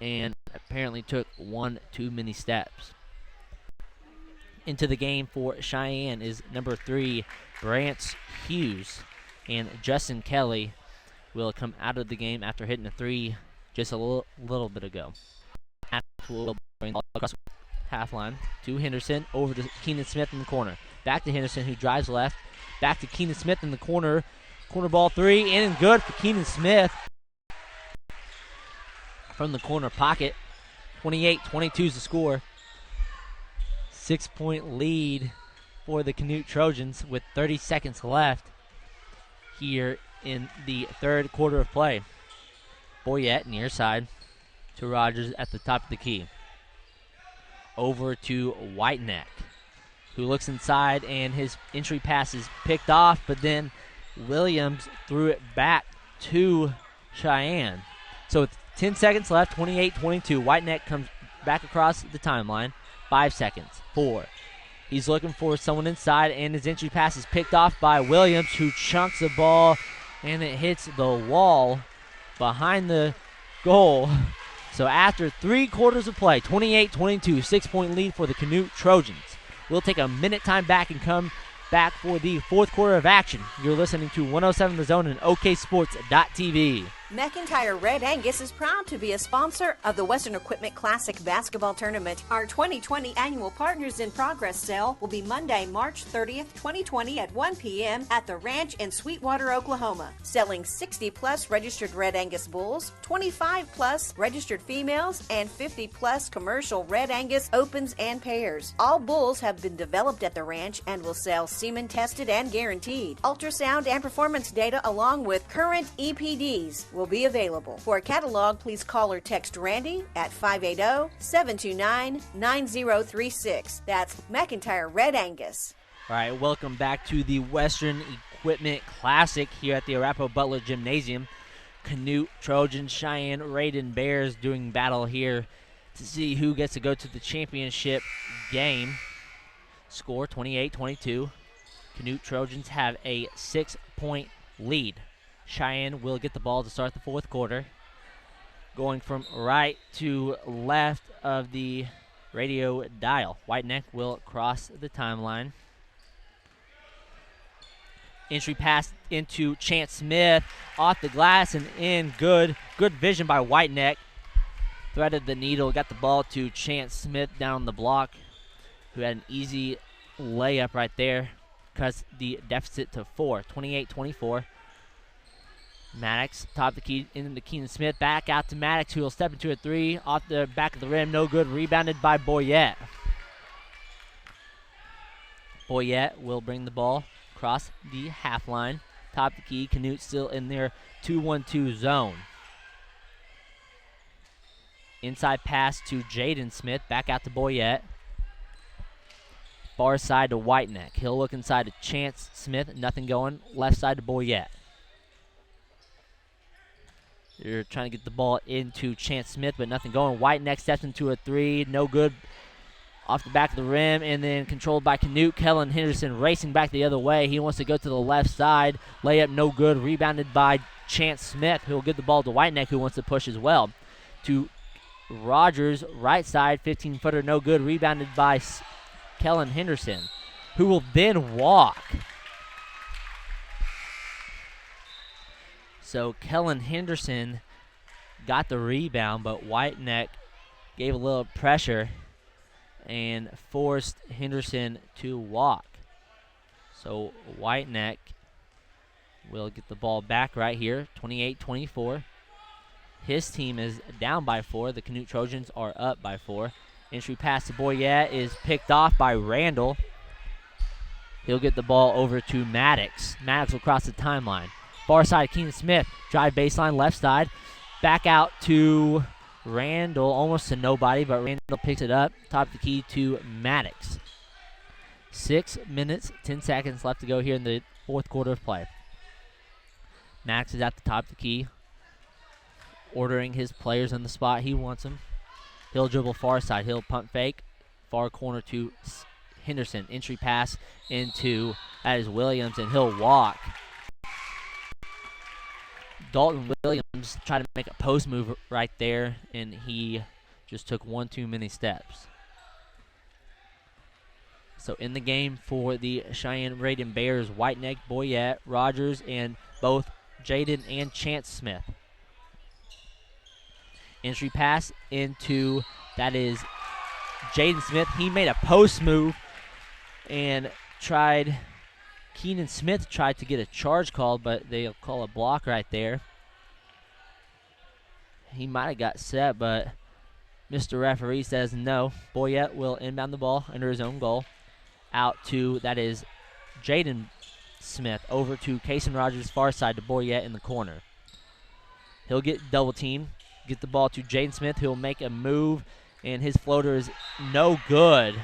and apparently took one too many steps. Into the game for Cheyenne is number 3, Brance Hughes, and Justin Kelly will come out of the game after hitting a 3 just a little bit ago. Will bring the ball across the half line to Henderson, over to Keenan Smith in the corner. Back to Henderson, who drives left. Back to Keenan Smith in the corner. Corner ball 3, in and good for Keenan Smith. From the corner pocket, 28-22 is the score. 6-point lead for the Canute Trojans with 30 seconds left here in the third quarter of play. Boyette near side to Rogers at the top of the key. Over to Whiteneck, who looks inside, and his entry pass is picked off, but then Williams threw it back to Cheyenne. So with 10 seconds left, 28-22, Whiteneck comes back across the timeline. 5 seconds, 4. He's looking for someone inside, and his entry pass is picked off by Williams, who chunks the ball, and it hits the wall behind the goal. So after 3 quarters of play, 28-22, 6-point lead for the Canute Trojans. We'll take a minute time back and come back for the fourth quarter of action. You're listening to 107 The Zone and OKSports.tv. McIntyre Red Angus is proud to be a sponsor of the Western Equipment Classic Basketball Tournament. Our 2020 annual Partners in Progress sale will be Monday, March 30th, 2020 at 1 p.m. at the Ranch in Sweetwater, Oklahoma. Selling 60-plus registered Red Angus bulls, 25-plus registered females, and 50-plus commercial Red Angus opens and pairs. All bulls have been developed at the ranch and will sell semen tested and guaranteed. Ultrasound and performance data along with current EPDs will be available. For a catalog, please call or text Randy at 580-729-9036. That's McIntyre Red Angus. All right, welcome back to the Western Equipment Classic here at the Arapahoe Butler Gymnasium. Canute Trojans, Cheyenne-Reydon Bears doing battle here to see who gets to go to the championship game. Score 28-22. Canute Trojans have a 6-point lead. Cheyenne will get the ball to start the fourth quarter. Going from right to left of the radio dial. Whiteneck will cross the timeline. Entry pass into Chance Smith. Off the glass and in. Good vision by Whiteneck. Threaded the needle. Got the ball to Chance Smith down the block, who had an easy layup right there. Cuts the deficit to 4. 28-24. Maddox, top of the key, into Keenan Smith. Back out to Maddox, who will step into a 3. Off the back of the rim, no good. Rebounded by Boyette. Boyette will bring the ball across the half line. Top of the key, Canute still in their 2-1-2 zone. Inside pass to Jaden Smith. Back out to Boyette. Far side to Whiteneck. He'll look inside to Chance Smith. Nothing going. Left side to Boyette. They're trying to get the ball into Chance Smith, but nothing going. Whiteneck steps into a 3. No good. Off the back of the rim, and then controlled by Canute. Kellen Henderson racing back the other way. He wants to go to the left side. Layup no good. Rebounded by Chance Smith, who will give the ball to Whiteneck, who wants to push as well. To Rogers, right side. 15-footer, no good. Rebounded by Kellen Henderson, who will then walk. So Kellen Henderson got the rebound, but Whiteneck gave a little pressure and forced Henderson to walk. So Whiteneck will get the ball back right here, 28-24. His team is down by 4. The Canute Trojans are up by 4. Entry pass to Boyette is picked off by Randall. He'll get the ball over to Maddox. Maddox will cross the timeline. Far side, Keenan Smith. Drive baseline, left side. Back out to Randall, almost to nobody, but Randall picks it up. Top of the key to Maddox. 6 minutes, 10 seconds left to go here in the fourth quarter of play. Maddox is at the top of the key, ordering his players in the spot he wants them. He'll dribble far side. He'll pump fake. Far corner to Henderson. Entry pass into, that is Williams, and he'll walk. Dalton Williams tried to make a post move right there, and he just took one too many steps. So in the game for the Cheyenne-Reydon Bears, Whiteneck, Boyette, Rogers, and both Jaden and Chance Smith. Entry pass into, that is Jaden Smith. He made a post move and Keenan Smith tried to get a charge called, but they'll call a block right there. He might have got set, but Mr. Referee says no. Boyette will inbound the ball under his own goal. Out to, that is Jaden Smith, over to Kason Rogers, far side to Boyette in the corner. He'll get double teamed, get the ball to Jaden Smith. He'll make a move, and his floater is no good.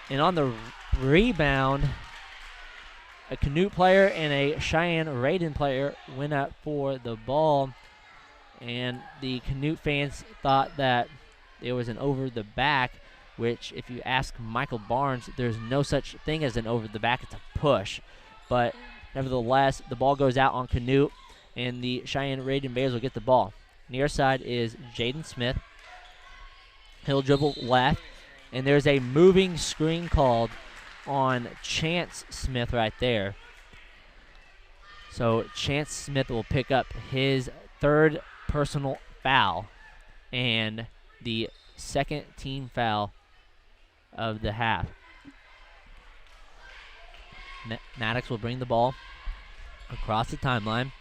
And on the rebound, a Canute player and a Cheyenne-Reydon player went up for the ball, and the Canute fans thought that there was an over the back, which if you ask Michael Barnes, there's no such thing as an over the back. It's a push. But nevertheless, the ball goes out on Canute, and the Cheyenne-Reydon Bears will get the ball. Near side is Jaden Smith. He'll dribble left, and there's a moving screen called on Chance Smith right there. So Chance Smith will pick up his third personal foul and the second team foul of the half. Maddox will bring the ball across the timeline,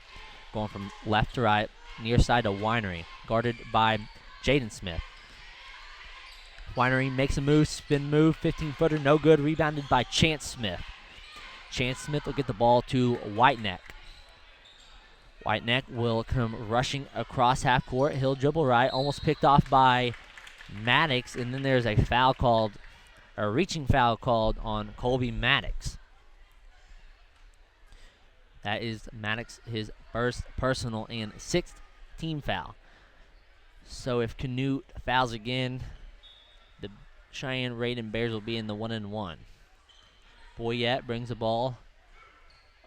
going from left to right, near side to Winery, guarded by Jaden Smith. Winery makes a move, spin move, 15-footer, no good, rebounded by Chance Smith. Chance Smith will get the ball to Whiteneck. Whiteneck will come rushing across half court. He'll dribble right, almost picked off by Maddox, and then there's a foul called, a reaching foul called on Colby Maddox. That is Maddox, his first personal and sixth team foul. So if Canute fouls again, the Cheyenne-Reydon Bears will be in the 1-and-1. Boyette brings the ball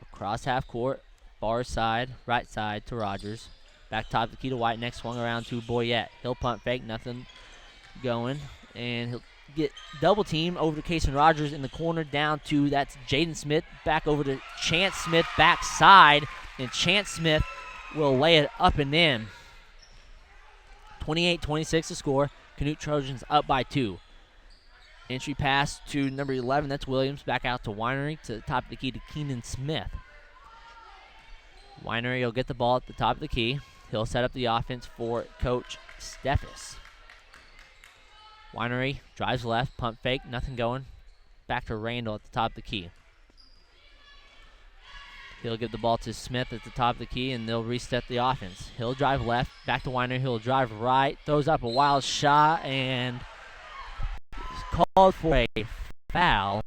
across half court, far side, right side to Rogers. Back top the key to Whiteneck, swung around to Boyette. He'll punt fake, nothing going, and he'll get double team over to Kason Rogers in the corner, down to, that's Jaden Smith, back over to Chance Smith, backside, and Chance Smith will lay it up and in. 28-26 to score. Canute Trojans up by 2. Entry pass to number 11, that's Williams, back out to Winery, to the top of the key to Keenan Smith. Winery will get the ball at the top of the key. He'll set up the offense for Coach Steffes. Winery drives left, pump fake, nothing going. Back to Randall at the top of the key. He'll give the ball to Smith at the top of the key, and they'll reset the offense. He'll drive left, back to Winery. He'll drive right, throws up a wild shot, and called for a foul.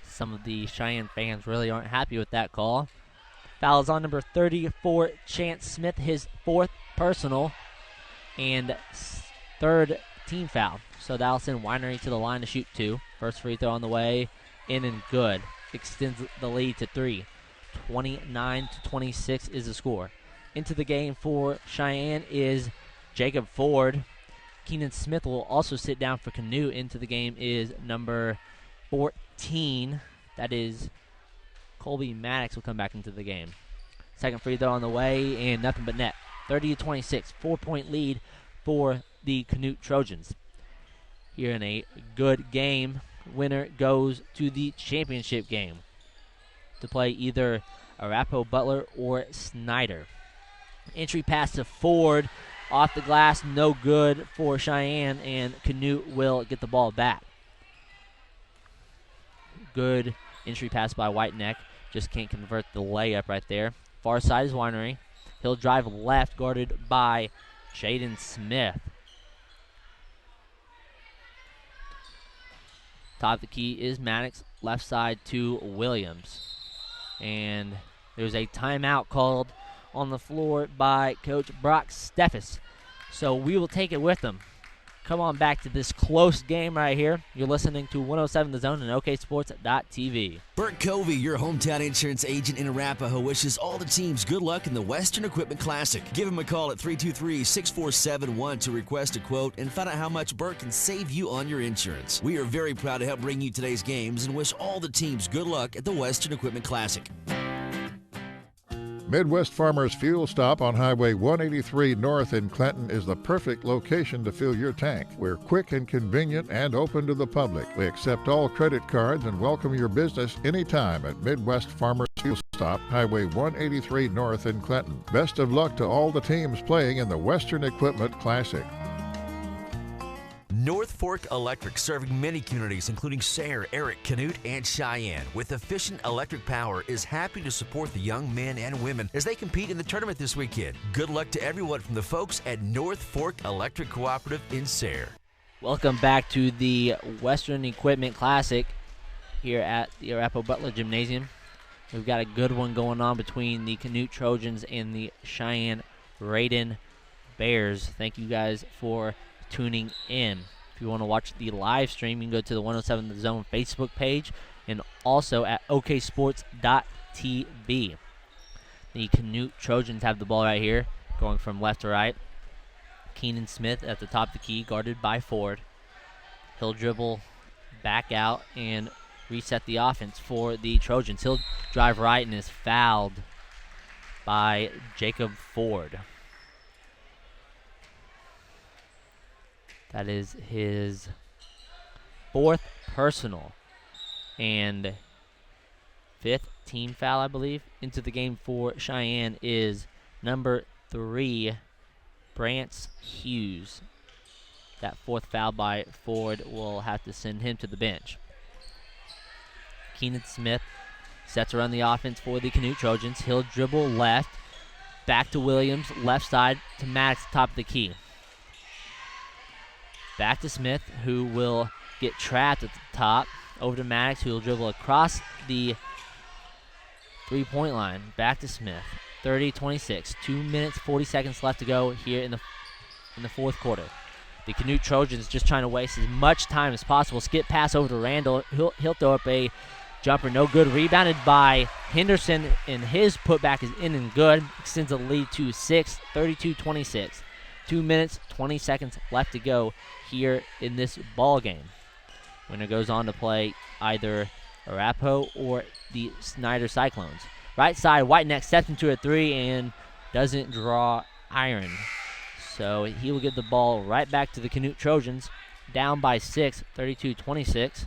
Some of the Cheyenne fans really aren't happy with that call. Foul is on number 34, Chance Smith, his fourth personal and third team foul. So that'll send Winery to the line to shoot 2. First free throw on the way, in and good. Extends the lead to 3. 29-26 is the score. Into the game for Cheyenne is Jacob Ford. Keenan Smith will also sit down for Canute. Into the game is number 14. That is Colby Maddox will come back into the game. Second free throw on the way, and nothing but net. 30-26, 4-point lead for the Canute Trojans. Here in a good game, winner goes to the championship game to play either Arapahoe Butler or Snyder. Entry pass to Ford, off the glass, no good for Cheyenne, and Canute will get the ball back. Good entry pass by Whiteneck, just can't convert the layup right there. Far side is Winery. He'll drive left, guarded by Jaden Smith. Top of the key is Maddox, left side to Williams. And there's a timeout called on the floor by Coach Brock Steffes. So we will take it with them. Come on back to this close game right here. You're listening to 107 The Zone and OKSports.tv. Bert Covey, your hometown insurance agent in Arapahoe, wishes all the teams good luck in the Western Equipment Classic. Give him a call at 323-6471 to request a quote and find out how much Bert can save you on your insurance. We are very proud to help bring you today's games and wish all the teams good luck at the Western Equipment Classic. Midwest Farmers Fuel Stop on Highway 183 North in Clinton is the perfect location to fill your tank. We're quick and convenient and open to the public. We accept all credit cards and welcome your business anytime at Midwest Farmers Fuel Stop, Highway 183 North in Clinton. Best of luck to all the teams playing in the Western Equipment Classic. North Fork Electric, serving many communities including Sayre, Eric, Canute, and Cheyenne. With efficient electric power, is happy to support the young men and women as they compete in the tournament this weekend. Good luck to everyone from the folks at North Fork Electric Cooperative in Sayre. Welcome back to the Western Equipment Classic here at the Arapahoe Butler Gymnasium. We've got a good one going on between the Canute Trojans and the Cheyenne-Reydon Bears. Thank you guys for tuning in. If you want to watch the live stream, you can go to the 107 The Zone Facebook page and also at oksports.tv. The Canute Trojans have the ball right here, going from left to right. Keenan Smith at the top of the key, guarded by Ford. He'll dribble back out and reset the offense for the Trojans. He'll drive right and is fouled by Jacob Ford. That is his fourth personal and fifth team foul, I believe. Into the game for Cheyenne is number 3, Brance Hughes. That fourth foul by Ford will have to send him to the bench. Keenan Smith sets to run the offense for the Canute Trojans. He'll dribble left, back to Williams, left side to Maddox, top of the key. Back to Smith, who will get trapped at the top. Over to Maddox, who will dribble across the three-point line. Back to Smith. 30-26. 2 minutes, 40 seconds left to go here in the fourth quarter. The Canute Trojans just trying to waste as much time as possible. Skip pass over to Randall. He'll throw up a jumper. No good. Rebounded by Henderson, and his putback is in and good. Extends the lead to 6. 32-26. 2 minutes, 20 seconds left to go here in this ball game. Winner goes on to play either Arapahoe or the Snyder Cyclones. Right side, Whiteneck steps into a 3 and doesn't draw iron. So he will give the ball right back to the Canute Trojans, down by 6, 32-26.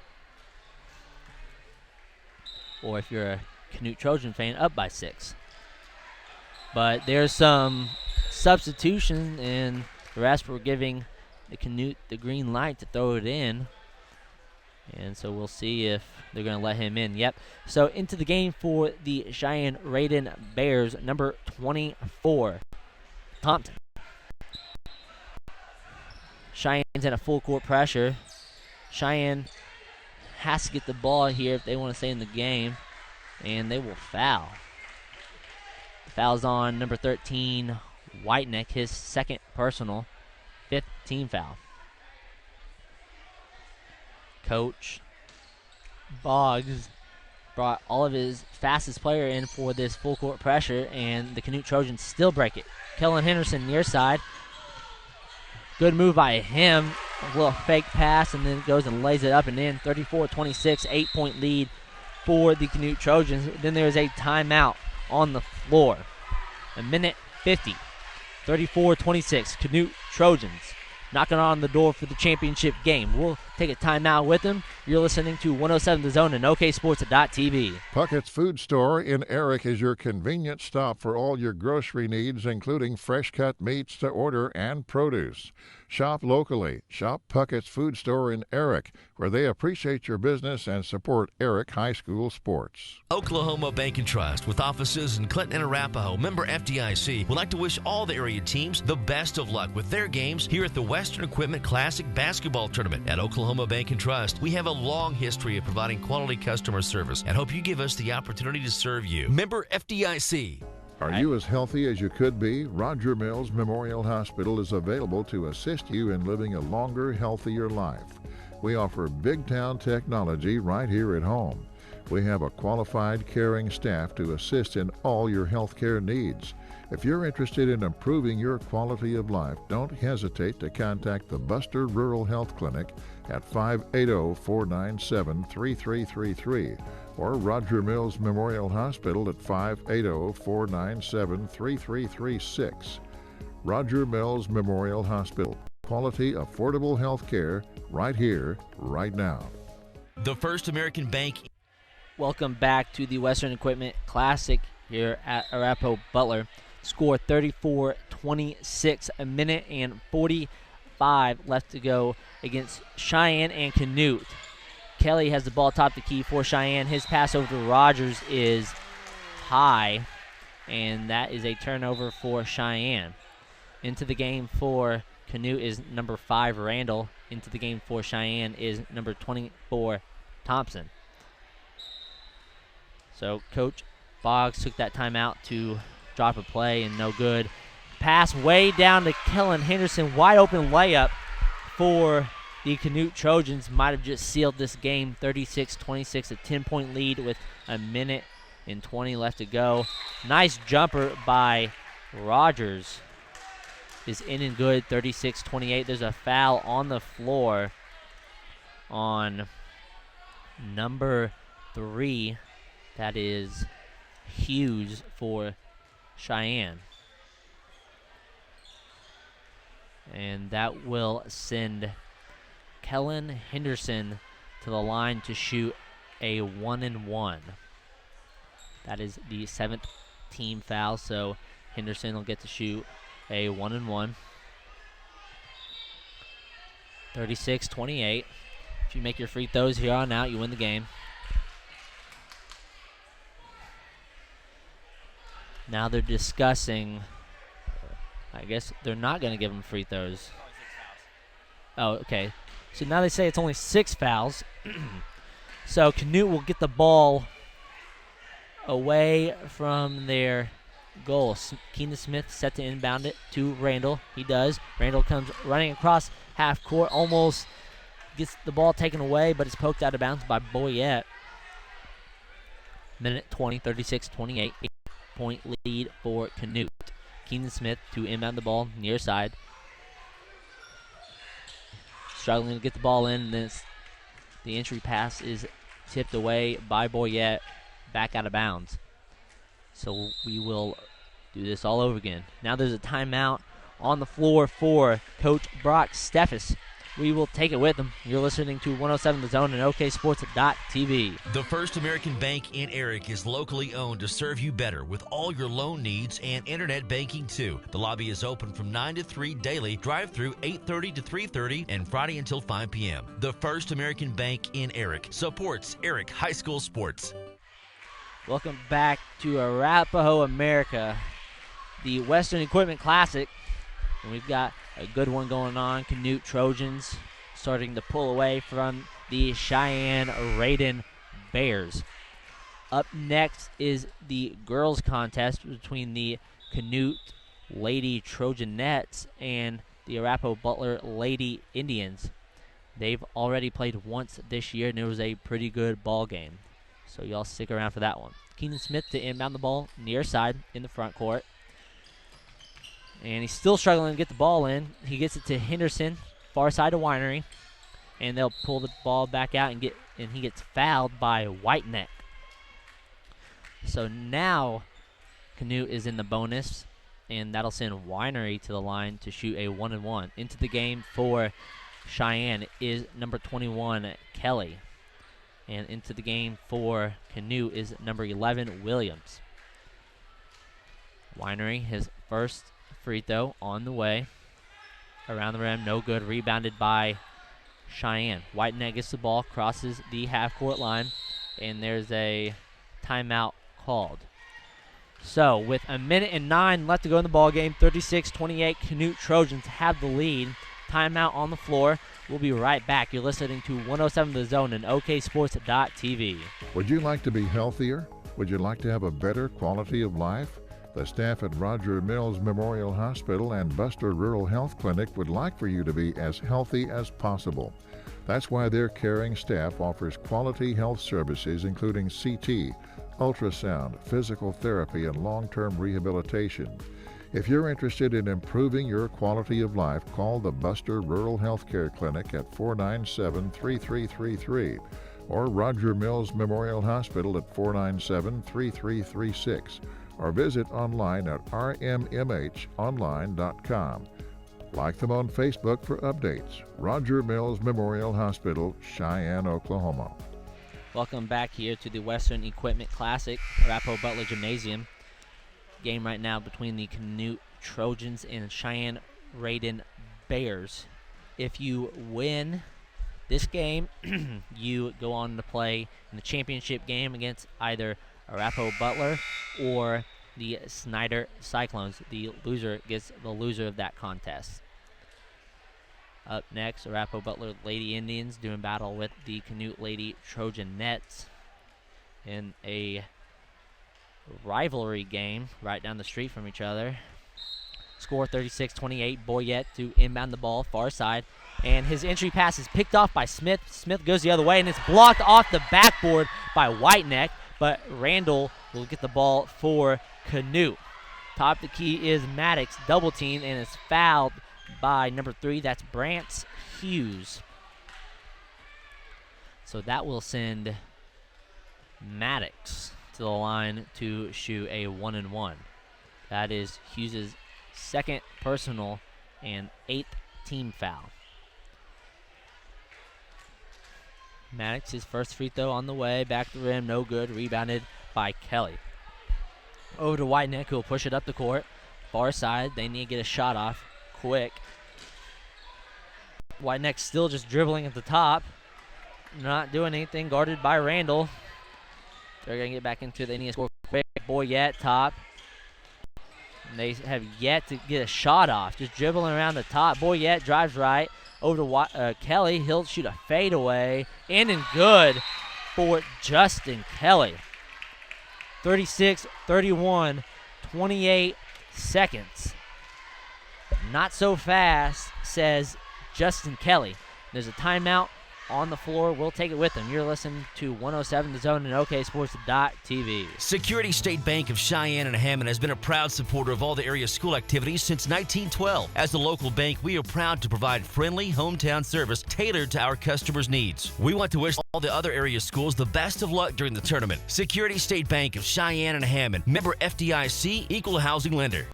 Or if you're a Canute Trojan fan, up by 6. But there's some substitution, and the rest were giving the Canute the green light to throw it in. And so we'll see if they're going to let him in. Yep. So into the game for the Cheyenne-Reydon Bears, number 24, Compton. Cheyenne's in a full court pressure. Cheyenne has to get the ball here if they want to stay in the game, and they will foul. The foul's on number 13, Whiteneck, his second personal, 5th team foul. Coach Boggs brought all of his fastest player in for this full court pressure, and the Canute Trojans still break it. Kellen Henderson near side. Good move by him. A little fake pass, and then goes and lays it up and in. 34-26, 8-point lead for the Canute Trojans. Then there's a timeout on the floor. A minute 50. 34-26, Canute Trojans knocking on the door for the championship game. We'll take a timeout with them. You're listening to 107 The Zone and OKSports.tv. Puckett's Food Store in Eric is your convenient stop for all your grocery needs, including fresh-cut meats to order and produce. Shop locally. Shop Puckett's Food Store in Eric, where they appreciate your business and support Eric High School sports. Oklahoma Bank and Trust, with offices in Clinton and Arapahoe, member FDIC, would like to wish all the area teams the best of luck with their games here at the Western Equipment Classic Basketball Tournament. At Oklahoma Bank and Trust, we have a long history of providing quality customer service and hope you give us the opportunity to serve you. Member FDIC. Are you as healthy as you could be? Roger Mills Memorial Hospital is available to assist you in living a longer, healthier life. We offer big town technology right here at home. We have a qualified, caring staff to assist in all your health care needs. If you're interested in improving your quality of life, don't hesitate to contact the Buster Rural Health Clinic at 580-497-3333 or Roger Mills Memorial Hospital at 580-497-3336. Roger Mills Memorial Hospital. Quality, affordable health care right here, right now. The First American Bank. Welcome back to the Western Equipment Classic here at Arapahoe Butler. Score 34-26, a minute and 45 left to go against Cheyenne and Canute. Kelly has the ball top the key for Cheyenne. His pass over to Rogers is high, and that is a turnover for Cheyenne. Into the game for Canute is number 5, Randall. Into the game for Cheyenne is number 24, Thompson. So Coach Boggs took that timeout to drop a play and no good. Pass way down to Kellen Henderson. Wide open layup for the Canute Trojans. Might have just sealed this game. 36-26, a 10-point lead with a minute and 20 left to go. Nice jumper by Rogers is in and good. 36-28. There's a foul on the floor on number 3. That is Hughes for Cheyenne. And that will send Kellen Henderson to the line to shoot a 1-and-1. That is the 7th team foul, so Henderson will get to shoot a 1-and-1. 36-28. If you make your free throws here on out, you win the game. Now they're discussing, I guess they're not going to give them free throws. Oh, okay. So now they say it's only 6 fouls. So Canute will get the ball away from their goal. Keenan Smith set to inbound it to Randall. He does. Randall comes running across half court, almost gets the ball taken away, but it's poked out of bounds by Boyette. Minute 20, 36-28. 8-point lead for Canute. Keenan Smith to inbound the ball near side. Struggling to get the ball in. Then the entry pass is tipped away by Boyette, back out of bounds. So we will do this all over again. Now there's a timeout on the floor for Coach Brock Steffes. We will take it with him. You're listening to 107 The Zone and OKSports.tv. The First American Bank in Eric is locally owned to serve you better with all your loan needs and internet banking too. The lobby is open from 9 to 3 daily, drive-through 8:30 to 3:30, and Friday until 5 p.m. The First American Bank in Eric supports Eric High School sports. Welcome back to Arapahoe, America, the Western Equipment Classic. And we've got a good one going on. Canute Trojans starting to pull away from the Cheyenne-Reydon Bears. Up next is the girls contest between the Canute Lady Trojanettes and the Arapahoe Butler Lady Indians. They've already played once this year, and it was a pretty good ball game. So y'all stick around for that one. Keenan Smith to inbound the ball near side in the front court. And he's still struggling to get the ball in. He gets it to Henderson, far side of Winery. And they'll pull the ball back out and he gets fouled by Whiteneck. So now Canute is in the bonus, and that'll send Winery to the line to shoot a 1-and-1. Into the game for Cheyenne is number 21, Kelly. And into the game for Canute is number 11, Williams. Winery, his first free throw on the way. Around the rim, no good. Rebounded by Cheyenne. Whiteneck gets the ball, crosses the half-court line, and there's a timeout called. So with a minute and 9 left to go in the ball game, 36-28, Canute Trojans have the lead. Timeout on the floor. We'll be right back. You're listening to 107 The Zone and OKSports.tv. Would you like to be healthier? Would you like to have a better quality of life? The staff at Roger Mills Memorial Hospital and Buster Rural Health Clinic would like for you to be as healthy as possible. That's why their caring staff offers quality health services including CT, ultrasound, physical therapy, and long-term rehabilitation. If you're interested in improving your quality of life, call the Buster Rural Healthcare Clinic at 497-3333 or Roger Mills Memorial Hospital at 497-3336 or visit online at rmmhonline.com. Like them on Facebook for updates. Roger Mills Memorial Hospital, Cheyenne, Oklahoma. Welcome back here to the Western Equipment Classic, Arapahoe Butler Gymnasium. Game right now between the Canute Trojans and Cheyenne-Reydon Bears. If you win this game, you go on to play in the championship game against either Arapahoe Butler or the Snyder Cyclones. The loser gets the loser of that contest. Up next, Arapahoe Butler Lady Indians doing battle with the Canute Lady Trojan Nets in a rivalry game right down the street from each other. Score 36-28. Boyette to inbound the ball, far side. And his entry pass is picked off by Smith. Smith goes the other way, and it's blocked off the backboard by Whiteneck. But Randall will get the ball for Canute. Top of the key is Maddox, double teamed, and is fouled by number 3. That's Brant Hughes. So that will send Maddox to the line to shoot a 1-and-1. That is Hughes' second personal and 8th team foul. Maddox, his first free throw on the way, back to the rim, no good, rebounded by Kelly. Over to Whiteneck, who will push it up the court. Far side, they need to get a shot off quick. Whiteneck still just dribbling at the top, not doing anything, guarded by Randall. They're going to get back into it. They need to score quick. Boyette top. And they have yet to get a shot off, just dribbling around the top. Boyette drives right over to Kelly. He'll shoot a fadeaway, in and good for Justin Kelly. 36-31, 28 seconds. Not so fast, says Justin Kelly. There's a timeout on the floor. We'll take it with them. You're listening to 107 The Zone and OKSports.tv. Security State Bank of Cheyenne and Hammond has been a proud supporter of all the area school activities since 1912. As a local bank, we are proud to provide friendly hometown service tailored to our customers' needs. We want to wish all the other area schools the best of luck during the tournament. Security State Bank of Cheyenne and Hammond, member FDIC, equal housing lender.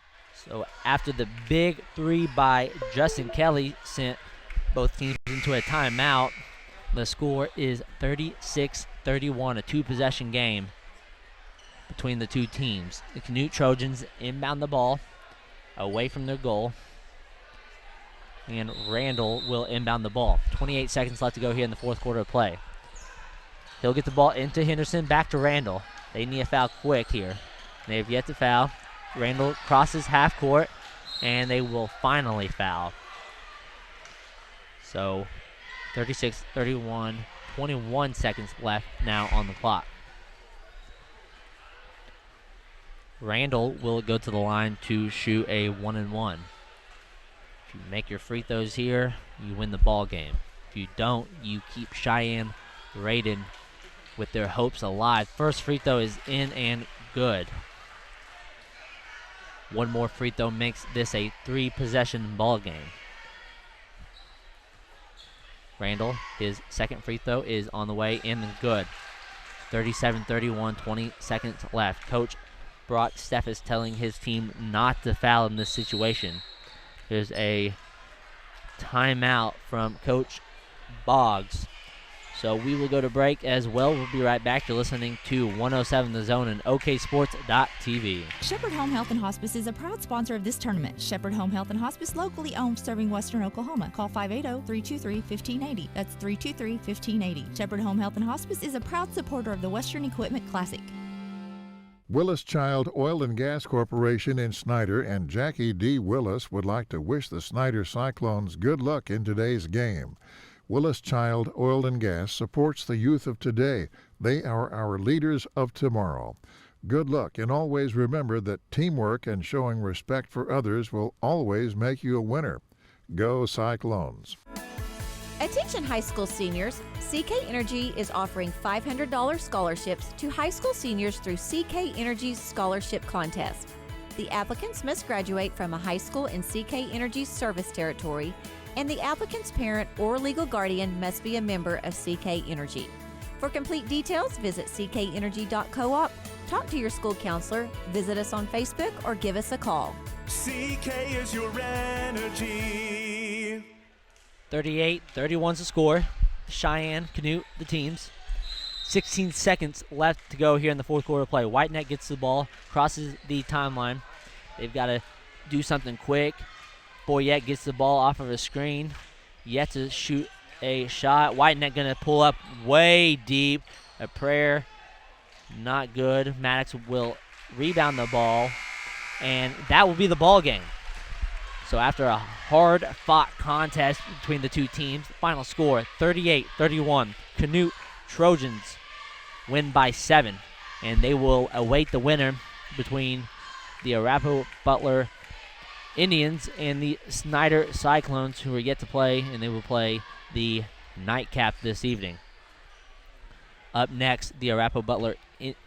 So after the big 3 by Justin Kelly sent both teams into a timeout, the score is 36-31, a 2-possession game between the two teams. The Canute Trojans inbound the ball away from their goal, and Randall will inbound the ball. 28 seconds left to go here in the fourth quarter of play. He'll get the ball into Henderson, back to Randall. They need a foul quick here. They have yet to foul. Randall crosses half court, and they will finally foul. So 36-31, 21 seconds left now on the clock. Randall will go to the line to shoot a 1-and-1. If you make your free throws here, you win the ball game. If you don't, you keep Cheyenne-Reydon with their hopes alive. First free throw is in and good. One more free throw makes this a 3-possession ball game. Randall, his second free throw is on the way in and good. 37-31, 20 seconds left. Coach Brock Steffes telling his team not to foul in this situation. There's a timeout from Coach Boggs. So we will go to break as well. We'll be right back. You're listening to 107 The Zone and OKSports.tv. Shepherd Home Health and Hospice is a proud sponsor of this tournament. Shepherd Home Health and Hospice, locally owned, serving Western Oklahoma. Call 580-323-1580. That's 323-1580. Shepherd Home Health and Hospice is a proud supporter of the Western Equipment Classic. Willis Child Oil and Gas Corporation in Snyder and Jackie D. Willis would like to wish the Snyder Cyclones good luck in today's game. Willis Child Oil and Gas supports the youth of today. They are our leaders of tomorrow. Good luck, and always remember that teamwork and showing respect for others will always make you a winner. Go Cyclones! Attention high school seniors, CK Energy is offering $500 scholarships to high school seniors through CK Energy's scholarship contest. The applicants must graduate from a high school in CK Energy's service territory, and the applicant's parent or legal guardian must be a member of CK Energy. For complete details, visit ckenergy.coop, talk to your school counselor, visit us on Facebook, or give us a call. CK is your energy. 38-31's the score. Cheyenne, Canute, the teams. 16 seconds left to go here in the fourth quarter play. Whiteneck gets the ball, crosses the timeline. They've got to do something quick. Boyette gets the ball off of a screen. Yet to shoot a shot. Whiteneck going to pull up way deep. A prayer, not good. Maddox will rebound the ball, and that will be the ball game. So after a hard-fought contest between the two teams, the final score, 38-31. Canute Trojans win by 7, and they will await the winner between the Arapahoe Butler Indians and the Snyder Cyclones, who are yet to play, and they will play the nightcap this evening. Up next, the Arapahoe Butler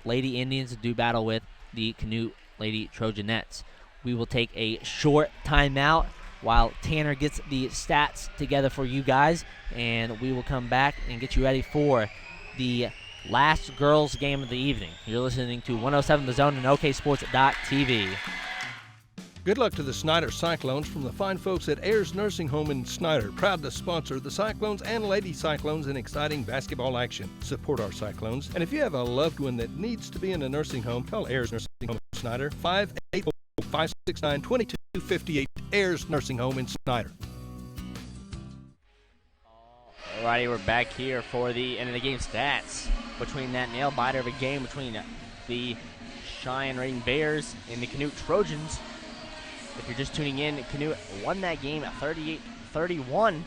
Lady Indians do battle with the Canute Lady Trojanettes. We will take a short timeout while Tanner gets the stats together for you guys, and we will come back and get you ready for the last girls game of the evening. You're listening to 107 The Zone and OKSports.tv. Good luck to the Snyder Cyclones from the fine folks at Ayers Nursing Home in Snyder, proud to sponsor the Cyclones and Lady Cyclones in exciting basketball action. Support our Cyclones, and if you have a loved one that needs to be in a nursing home, call Ayers Nursing Home in Snyder, 580-569-2258, Ayers Nursing Home in Snyder. Alrighty, we're back here for the end of the game stats. Between that nail-biter of a game between the Cheyenne-Reydon Bears and the Canute Trojans. If you're just tuning in, Canute won that game at 38-31. We're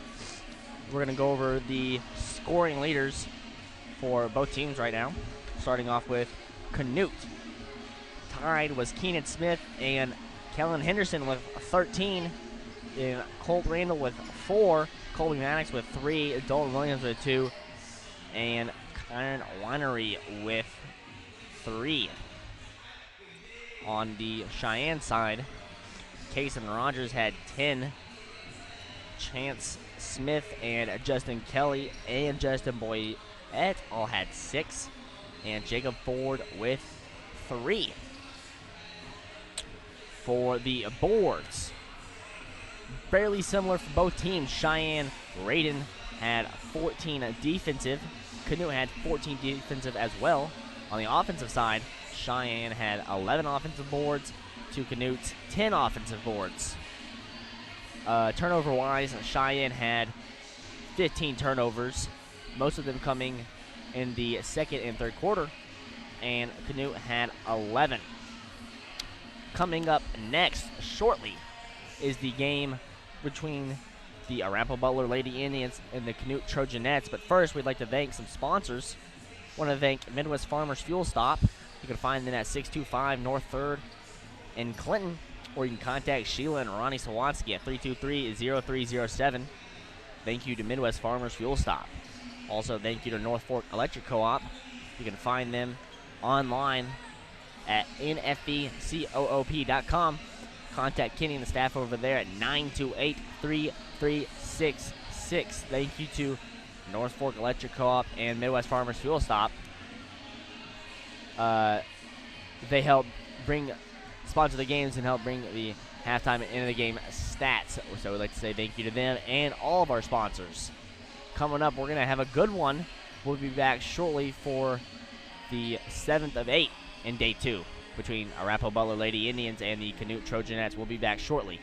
going to go over the scoring leaders for both teams right now. Starting off with Canute. Tied was Keenan Smith and Kellen Henderson with 13. And Colt Randall with 4. Colby Maddox with 3. Dalton Williams with 2. And Kyron Winery with 3. On the Cheyenne side, Kason Rogers had 10. Chance Smith and Justin Kelly and Justin Boyette all had 6. And Jacob Ford with 3. For the boards, fairly similar for both teams. Cheyenne-Reydon had 14 defensive. Canute had 14 defensive as well. On the offensive side, Cheyenne had 11 offensive boards to Canute's 10 offensive boards. Turnover-wise, Cheyenne had 15 turnovers, most of them coming in the second and third quarter, and Canute had 11. Coming up next shortly is the game between the Arapahoe Butler Lady Indians and the Canute Trojanettes. But first, we'd like to thank some sponsors. Want to thank Midwest Farmers Fuel Stop. You can find them at 625 North 3rd in Clinton, or you can contact Sheila and Ronnie Sawatsky at 323-0307. Thank you to Midwest Farmers Fuel Stop. Also, thank you to North Fork Electric Co-op. You can find them online at nfbcoop.com. Contact Kenny and the staff over there at 928-3366. Thank you to North Fork Electric Co-op and Midwest Farmers Fuel Stop. They help sponsor the games and help bring the halftime and end of the game stats. So we'd like to say thank you to them and all of our sponsors. Coming up, we're going to have a good one. We'll be back shortly for the 7th of 8 in day 2 between Arapahoe Butler Lady Indians and the Canute Trojanettes. We'll be back shortly.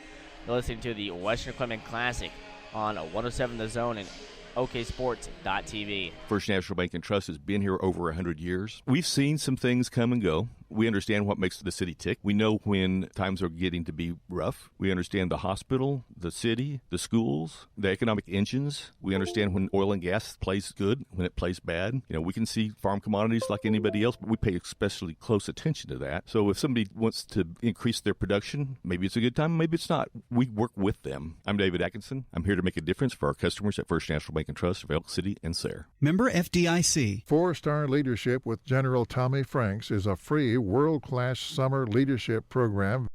You're listening to the Western Equipment Classic on 107 The Zone and OKSports.tv. First National Bank and Trust has been here over 100 years. We've seen some things come and go. We understand what makes the city tick. We know when times are getting to be rough. We understand the hospital, the city, the schools, the economic engines. We understand when oil and gas plays good, when it plays bad. We can see farm commodities like anybody else, but we pay especially close attention to that. So if somebody wants to increase their production, maybe it's a good time, maybe it's not. We work with them. I'm David Atkinson. I'm here to make a difference for our customers at First National Bank and Trust of Elk City and Sayre. Member FDIC. 4-Star Leadership with General Tommy Franks is a free world-class summer leadership program